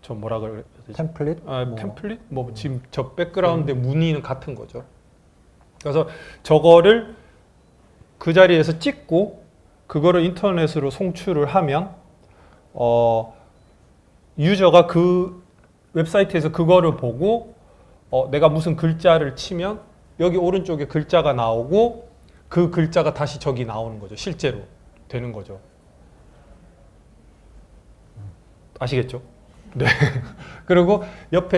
저 뭐라 그래야 되지? 템플릿? 템플릿? 뭐 지금 저 백그라운드의 무늬는 같은 거죠. 그래서 저거를 그 자리에서 찍고 그거를 인터넷으로 송출을 하면 유저가 그 웹사이트에서 그거를 보고 내가 무슨 글자를 치면 여기 오른쪽에 글자가 나오고 그 글자가 다시 저기 나오는 거죠. 실제로 되는 거죠. 아시겠죠? 네. 그리고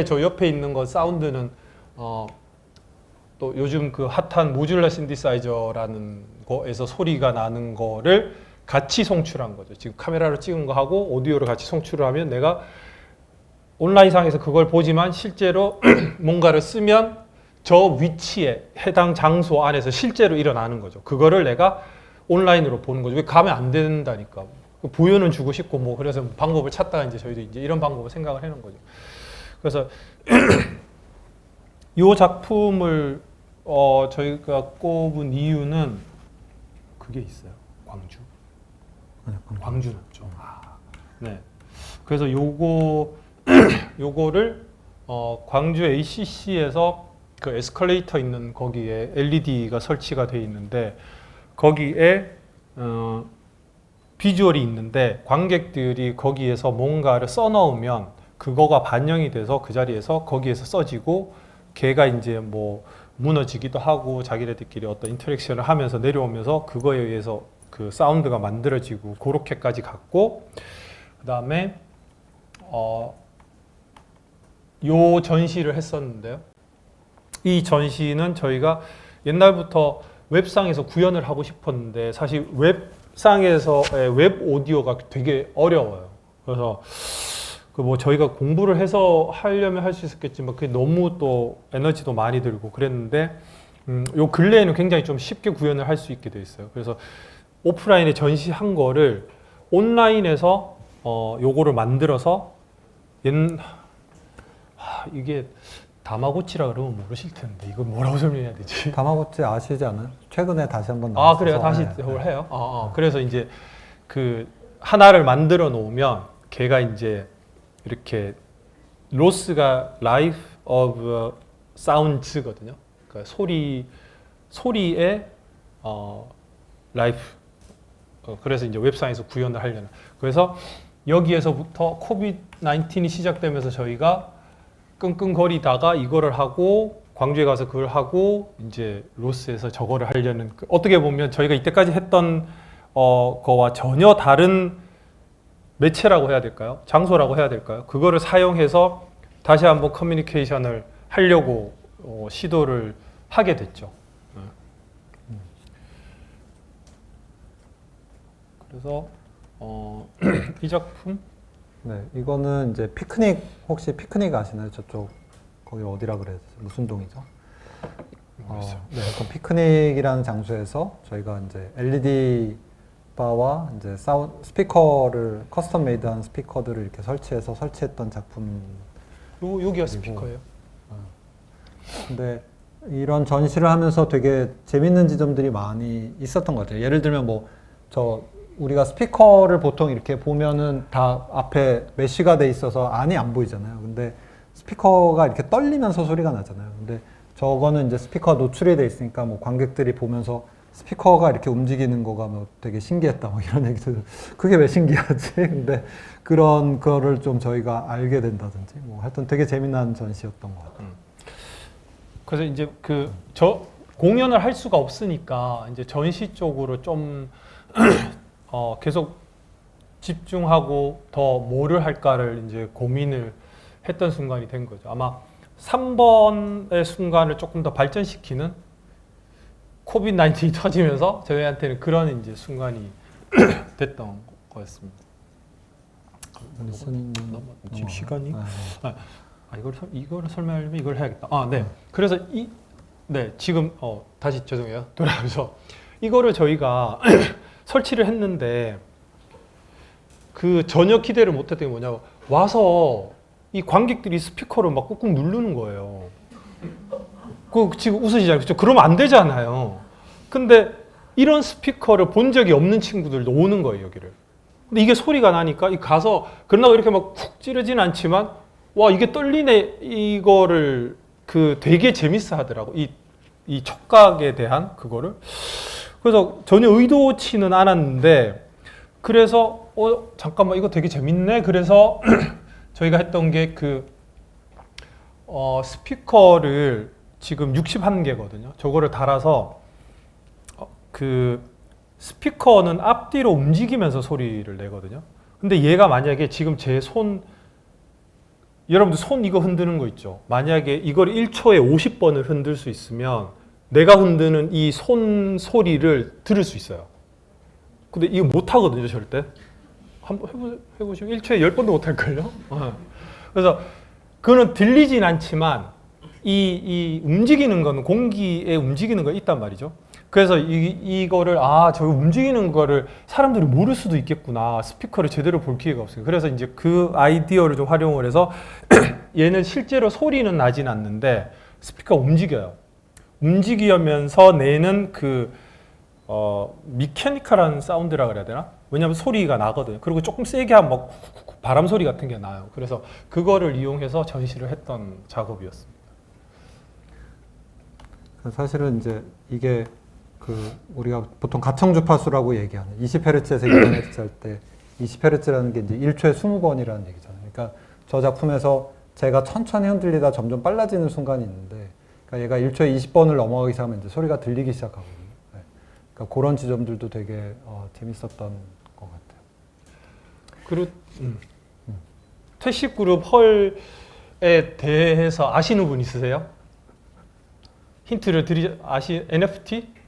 저 옆에 있는 거 사운드는 또 요즘 그 핫한 모듈러 신디사이저라는 거에서 소리가 나는 거를 같이 송출한 거죠. 지금 카메라로 찍은 거 하고 오디오를 같이 송출을 하면 내가 온라인상에서 그걸 보지만 실제로 뭔가를 쓰면 저 위치에 해당 장소 안에서 실제로 일어나는 거죠. 그거를 내가 온라인으로 보는 거죠. 왜 가면 안 된다니까. 부여는 주고 싶고 뭐 그래서 방법을 찾다가 이제 저희도 이제 이런 방법을 생각을 해놓은 거죠. 그래서 이 작품을 저희가 꼽은 이유는 그게 있어요. 광주. 광주는 없죠. 네. 그래서 요거를 광주 ACC에서 그 에스컬레이터 있는 거기에 LED가 설치가 돼 있는데 거기에 비주얼이 있는데 관객들이 거기에서 뭔가를 써넣으면 그거가 반영이 돼서 그 자리에서 거기에서 써지고 걔가 이제 뭐 무너지기도 하고 자기네들끼리 어떤 인터랙션을 하면서 내려오면서 그거에 의해서 그 사운드가 만들어지고 그렇게까지 갔고 그 다음에 요 전시를 했었는데요. 이 전시는 저희가 옛날부터 웹상에서 구현을 하고 싶었는데 사실 웹상에서의 웹 오디오가 되게 어려워요. 그래서 그 뭐 저희가 공부를 해서 하려면 할 수 있었겠지만 그게 너무 또 에너지도 많이 들고 그랬는데 요 근래에는 굉장히 좀 쉽게 구현을 할 수 있게 돼 있어요. 그래서 오프라인에 전시한 거를 온라인에서 요거를 만들어서 이게 다마고치라 그러면 모르실 텐데 이거 뭐라고 설명해야 되지? 다마고치 아시지 않아요? 최근에 다시 한번 나왔어서. 그래요? 다시 그걸 해요? 그래서 이제 그 하나를 만들어 놓으면 걔가 이제 이렇게 로스가 라이프 오브 사운드거든요. 그러니까 소리의 라이프. 그래서 이제 웹상에서 구현을 하려는. 그래서 여기에서부터 코비드 19이 시작되면서 저희가 끙끙거리다가 이거를 하고 광주에 가서 그걸 하고 이제 로스에서 저거를 하려는 어떻게 보면 저희가 이때까지 했던 거와 전혀 다른 매체라고 해야 될까요? 장소라고 해야 될까요? 그거를 사용해서 다시 한번 커뮤니케이션을 하려고 시도를 하게 됐죠. 그래서 이 작품 네, 이거는 이제 피크닉 혹시 피크닉 아시나요? 저쪽 거기 어디라 그래야 되죠? 무슨 동이죠? 네, 그 피크닉이라는 장소에서 저희가 이제 LED 바와 이제 스피커를 커스텀 메이드한 스피커들을 이렇게 설치했던 작품. 여기가 스피커예요. 근데 이런 전시를 하면서 되게 재밌는 지점들이 많이 있었던 것 같아요. 예를 들면 뭐 우리가 스피커를 보통 이렇게 보면은 다 앞에 메쉬가 돼 있어서 안이 안 보이잖아요. 근데 스피커가 이렇게 떨리면서 소리가 나잖아요. 근데 저거는 이제 스피커가 노출이 돼 있으니까 뭐 관객들이 보면서 스피커가 이렇게 움직이는 거가 뭐 되게 신기했다 뭐 이런 얘기들. 그게 왜 신기하지? 근데 그런 거를 좀 저희가 알게 된다든지 뭐 하여튼 되게 재미난 전시였던 것 같아요. 그래서 이제 공연을 할 수가 없으니까 이제 전시 쪽으로 좀 계속 집중하고 더 뭐를 할까를 이제 고민을 했던 순간이 된 거죠. 아마 3번의 순간을 조금 더 발전시키는 코비드 19이 터지면서 저희한테는 그런 이제 순간이 됐던 거였습니다. 지금 시간이 이거를 설명하려면 이걸 해야겠다. 네. 그래서 지금 다시 죄송해요. 돌아가면서 이거를 저희가 설치를 했는데 그 전혀 기대를 못했던 게 뭐냐, 와서 이 관객들이 스피커를 막 꾹꾹 누르는 거예요. 그 지금 웃으시잖아요. 그렇죠? 그러면 안 되잖아요. 근데 이런 스피커를 본 적이 없는 친구들도 오는 거예요, 여기를. 근데 이게 소리가 나니까 가서 그런다고 이렇게 막 쿡 찌르진 않지만 와 이게 떨리네 이거를 그 되게 재밌어 하더라고. 이 촉각에 대한 그거를. 그래서 전혀 의도치는 않았는데 그래서 잠깐만 이거 되게 재밌네. 그래서 저희가 했던 게 스피커를 지금 61개거든요. 저거를 달아서 그 스피커는 앞뒤로 움직이면서 소리를 내거든요. 근데 얘가 만약에 지금 제 손, 여러분들 손 이거 흔드는 거 있죠? 만약에 이걸 1초에 50번을 흔들 수 있으면 내가 흔드는 이 손 소리를 들을 수 있어요. 근데 이거 못 하거든요, 절대. 한번 해보시면 1초에 10번도 못 할걸요? 그래서 그거는 들리진 않지만 이 움직이는 거는 공기에 움직이는 거 있단 말이죠. 그래서 이거를 저 움직이는 거를 사람들이 모를 수도 있겠구나. 스피커를 제대로 볼 기회가 없어요. 그래서 이제 그 아이디어를 좀 활용을 해서 얘는 실제로 소리는 나진 않는데 스피커가 움직여요. 움직이면서 내는 미케니컬한 사운드라 그래야 되나? 왜냐하면 소리가 나거든요. 그리고 조금 세게 하면 막 바람 소리 같은 게 나요. 그래서 그거를 이용해서 전시를 했던 작업이었습니다. 사실은 이제 이게 우리가 보통 가청 주파수라고 얘기하는 20Hz에서 200Hz 할 때 20Hz라는 게 이제 1초에 20번이라는 얘기잖아요. 그러니까 저 작품에서 제가 천천히 흔들리다 점점 빨라지는 순간이 있는데 그러니까 얘가 1초에 20번을 넘어가기 시작하면 이제 소리가 들리기 시작하거든요. 네. 그러니까 그런 지점들도 되게 재밌었던 것 같아요. 그리고 퇴식 그룹 헐에 대해서 아시는 분 있으세요? 힌트를 NFT?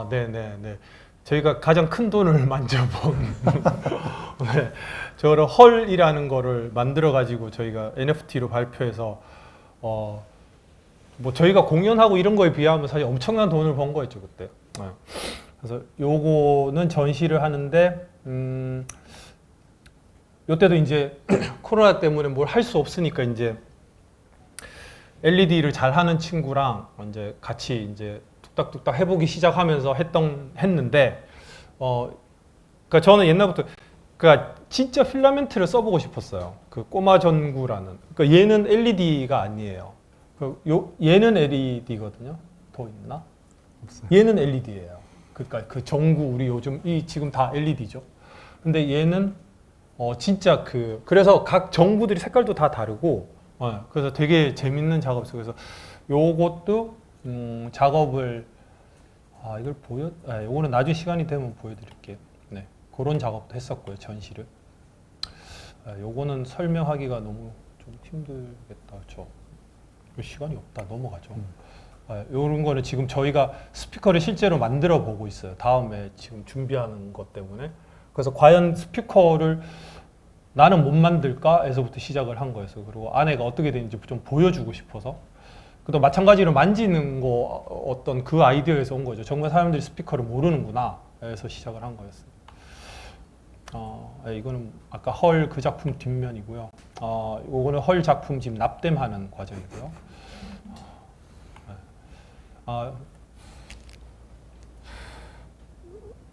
네네네. 저희가 가장 큰 돈을 만져본 네, 저를 헐이라는 거를 만들어 가지고 저희가 NFT로 발표해서 뭐 저희가 공연하고 이런 거에 비하면 사실 엄청난 돈을 번 거였죠 그때. 네. 그래서 요거는 전시를 하는데 요때도 이제 코로나 때문에 뭘 할 수 없으니까 이제 LED를 잘 하는 친구랑 이제 같이 이제 뚝딱뚝딱 해보기 시작하면서 했는데, 그러니까 저는 옛날부터 그러니까 진짜 필라멘트를 써보고 싶었어요. 그 꼬마 전구라는. 그러니까 얘는 LED가 아니에요. 얘는 LED거든요. 더 있나? 없어요. 얘는 LED예요. 그러니까 그 전구 우리 요즘 지금 다 LED죠. 근데 얘는 진짜 그래서 각 전구들이 색깔도 다 다르고, 그래서 되게 재밌는 작업이었어요. 그래서 요것도 작업을 이걸 요거는 나중에 시간이 되면 보여드릴게요. 네, 그런 작업도 했었고요, 전시를. 요거는 설명하기가 너무 좀 힘들겠다, 그렇죠? 시간이 없다, 넘어가죠. 요런 거는 지금 저희가 스피커를 실제로 만들어 보고 있어요. 다음에 지금 준비하는 것 때문에. 그래서 과연 스피커를 나는 못 만들까에서부터 시작을 한 거였어요. 그리고 아내가 어떻게 되는지 좀 보여주고 싶어서. 또 마찬가지로 만지는 거 어떤 그 아이디어에서 온 거죠. 정말 사람들이 스피커를 모르는구나 해서 시작을 한 거였어요. 이거는 아까 헐 그 작품 뒷면이고요. 이거는 헐 작품 지금 납땜하는 과정이고요.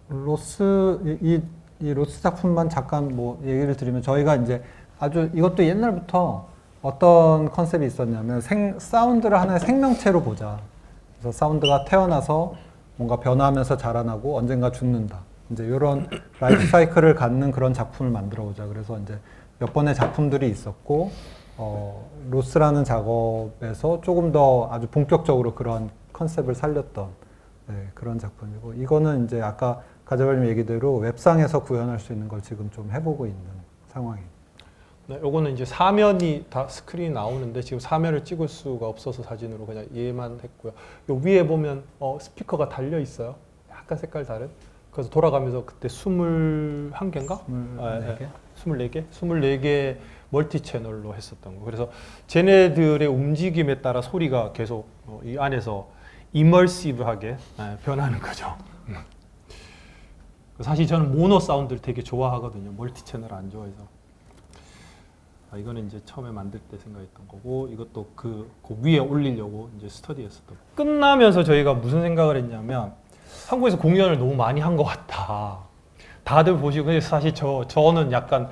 로스 이 로스 작품만 잠깐 뭐 얘기를 드리면 저희가 이제 아주 이것도 옛날부터 어떤 컨셉이 있었냐면 사운드를 하나의 생명체로 보자. 그래서 사운드가 태어나서 뭔가 변화하면서 자라나고 언젠가 죽는다. 이제 이런 라이프 사이클을 갖는 그런 작품을 만들어 보자. 그래서 이제 몇 번의 작품들이 있었고 로스라는 작업에서 조금 더 아주 본격적으로 그런 컨셉을 살렸던 그런 작품이고 이거는 이제 아까 가자발님 얘기대로 웹상에서 구현할 수 있는 걸 지금 좀 해보고 있는 상황입니다. 네, 요거는 이제 사면이 다 스크린이 나오는데 지금 사면을 찍을 수가 없어서 사진으로 그냥 얘만 했고요. 요 위에 보면 스피커가 달려 있어요. 약간 색깔 다른. 그래서 돌아가면서 그때 21개인가? 24개? 24개? 24개 멀티 채널로 했었던 거. 그래서 쟤네들의 움직임에 따라 소리가 계속 이 안에서 이머시브하게 변하는 거죠. 사실 저는 모노 사운드를 되게 좋아하거든요. 멀티 채널 안 좋아해서. 이거는 이제 처음에 만들 때 생각했던 거고 이것도 그 위에 올리려고 이제 스터디했었던 거. 끝나면서 저희가 무슨 생각을 했냐면 한국에서 공연을 너무 많이 한 것 같다. 다들 보시고 근데 사실 저는 약간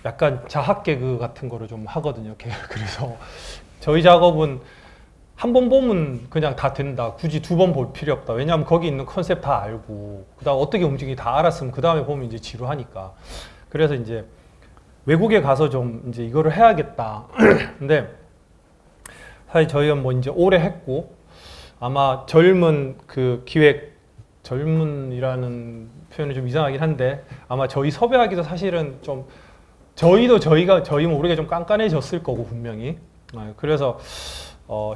약간 자학 개그 같은 거를 좀 하거든요. 그래서 저희 작업은 한 번 보면 그냥 다 된다. 굳이 두 번 볼 필요 없다. 왜냐하면 거기 있는 컨셉 다 알고 그다음 어떻게 움직이는지 다 알았으면 그 다음에 보면 이제 지루하니까. 그래서 이제 외국에 가서 좀 이제 이거를 해야겠다. 근데 사실 저희가 뭐 이제 오래 했고 아마 젊은 그 젊은이라는 표현이 좀 이상하긴 한데 아마 저희 섭외하기도 사실은 좀 저희 모르게 좀 깐깐해졌을 거고 분명히. 그래서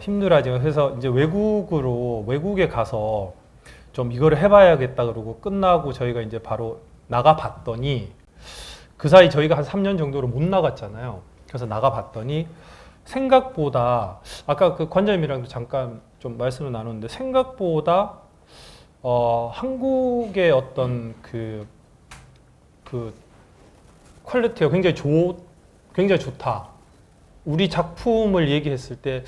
힘들어하죠. 그래서 이제 외국에 가서 좀 이거를 해봐야겠다 그러고 끝나고 저희가 이제 바로 나가봤더니 그 사이 저희가 한 3년 정도로 못 나갔잖아요. 그래서 나가봤더니 생각보다 아까 그 관장님이랑도 잠깐 좀 말씀을 나눴는데 생각보다 한국의 어떤 그 퀄리티가 굉장히 좋다. 우리 작품을 얘기했을 때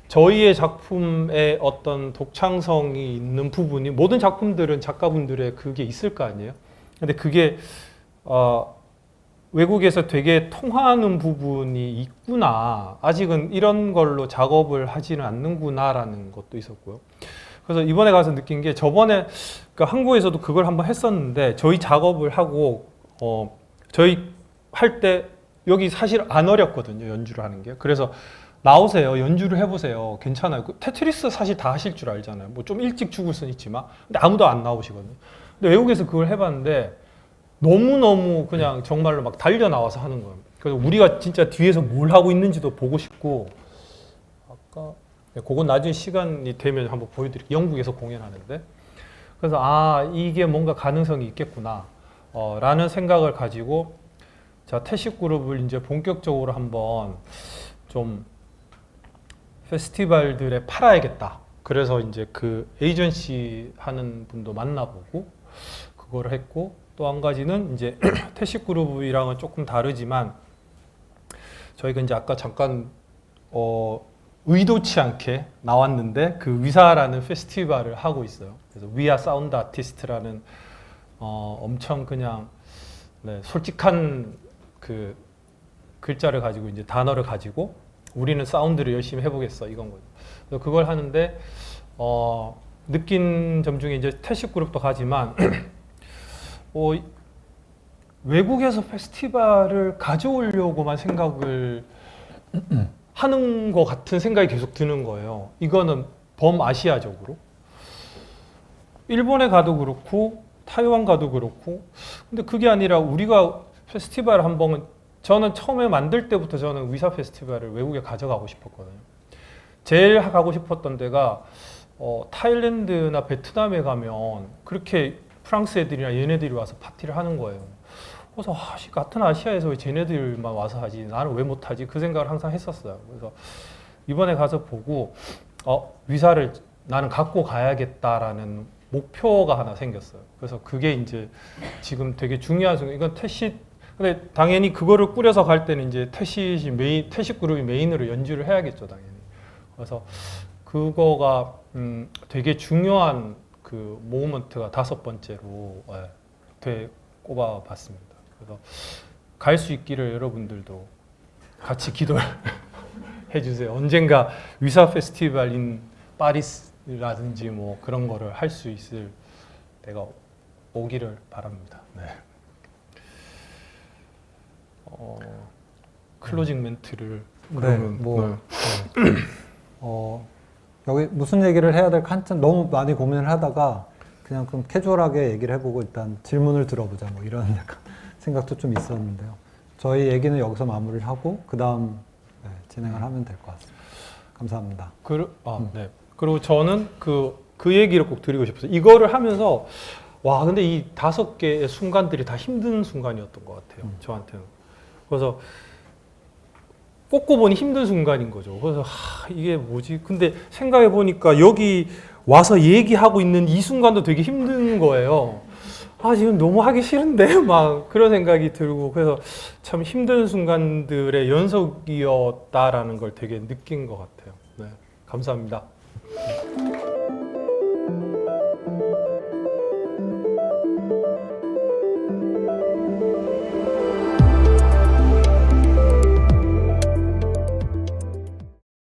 저희의 작품의 어떤 독창성이 있는 부분이 모든 작품들은 작가분들의 그게 있을 거 아니에요. 근데 그게 외국에서 되게 통하는 부분이 있구나. 아직은 이런 걸로 작업을 하지는 않는구나라는 것도 있었고요. 그래서 이번에 가서 느낀 게 저번에 그러니까 한국에서도 그걸 한번 했었는데 저희 작업을 하고 저희 할 때 여기 사실 안 어렵거든요. 연주를 하는 게. 그래서 나오세요. 연주를 해보세요. 괜찮아요. 테트리스 사실 다 하실 줄 알잖아요. 뭐 좀 일찍 죽을 수는 있지만 근데 아무도 안 나오시거든요. 근데 외국에서 그걸 해봤는데 너무너무 그냥 정말로 막 달려 나와서 하는 거예요. 그래서 우리가 진짜 뒤에서 뭘 하고 있는지도 보고 싶고 아까 그건 나중에 시간이 되면 한번 보여드릴게요. 영국에서 공연하는데 그래서 이게 뭔가 가능성이 있겠구나 라는 생각을 가지고 자 태식 그룹을 이제 본격적으로 한번 좀 페스티벌들에 팔아야겠다. 그래서 이제 그 에이전시 하는 분도 만나보고 그거를 했고 또 한 가지는 이제 태식 그룹이랑은 조금 다르지만 저희가 이제 아까 잠깐 의도치 않게 나왔는데 그 위사라는 페스티벌을 하고 있어요. 그래서 위아 사운드 아티스트라는 엄청 그냥 솔직한 그 글자를 가지고 이제 단어를 가지고 우리는 사운드를 열심히 해보겠어 이건 거죠. 그래서 그걸 하는데 느낀 점 중에 이제 태식 그룹도 가지만 외국에서 페스티벌을 가져오려고만 생각을 하는 것 같은 생각이 계속 드는 거예요. 이거는 범아시아적으로. 일본에 가도 그렇고 타이완 가도 그렇고 근데 그게 아니라 우리가 페스티벌 한 번은 저는 처음에 만들 때부터 저는 위사 페스티벌을 외국에 가져가고 싶었거든요. 제일 가고 싶었던 데가 타일랜드나 베트남에 가면 그렇게 프랑스 애들이나 얘네들이 와서 파티를 하는 거예요. 그래서 같은 아시아에서 왜 쟤네들만 와서 하지 나는 왜 못하지 그 생각을 항상 했었어요. 그래서 이번에 가서 보고 위사를 나는 갖고 가야겠다라는 목표가 하나 생겼어요. 그래서 그게 이제 지금 되게 중요한 순간. 이건 태식 근데 당연히 그거를 꾸려서 갈 때는 이제 태식 그룹이 메인으로 연주를 해야겠죠, 당연히. 그래서 그거가 되게 중요한 그 모먼트가 5번째로 꼽아봤습니다. 그래서 갈 수 있기를 여러분들도 같이 기도를 해주세요. 언젠가 위사 페스티벌인 파리스라든지 뭐 그런 거를 할 수 있을 때가 오기를 바랍니다. 네. 클로징 멘트를 그러면 여기 무슨 얘기를 해야 될까 한참 너무 많이 고민을 하다가 그냥 좀 캐주얼하게 얘기를 해보고 일단 질문을 들어보자 뭐 이런 약간 생각도 좀 있었는데요. 저희 얘기는 여기서 마무리를 하고 그 다음 진행을 하면 될 것 같습니다. 감사합니다. 네. 그리고 저는 그 얘기를 꼭 드리고 싶어요. 이거를 하면서 와 근데 이 5개의 순간들이 다 힘든 순간이었던 것 같아요. 저한테는. 그래서 꼽고 보니 힘든 순간인 거죠. 그래서 이게 뭐지? 근데 생각해 보니까 여기 와서 얘기하고 있는 이 순간도 되게 힘든 거예요. 아 지금 너무 하기 싫은데 막 그런 생각이 들고 그래서 참 힘든 순간들의 연속이었다라는 걸 되게 느낀 것 같아요. 네, 감사합니다.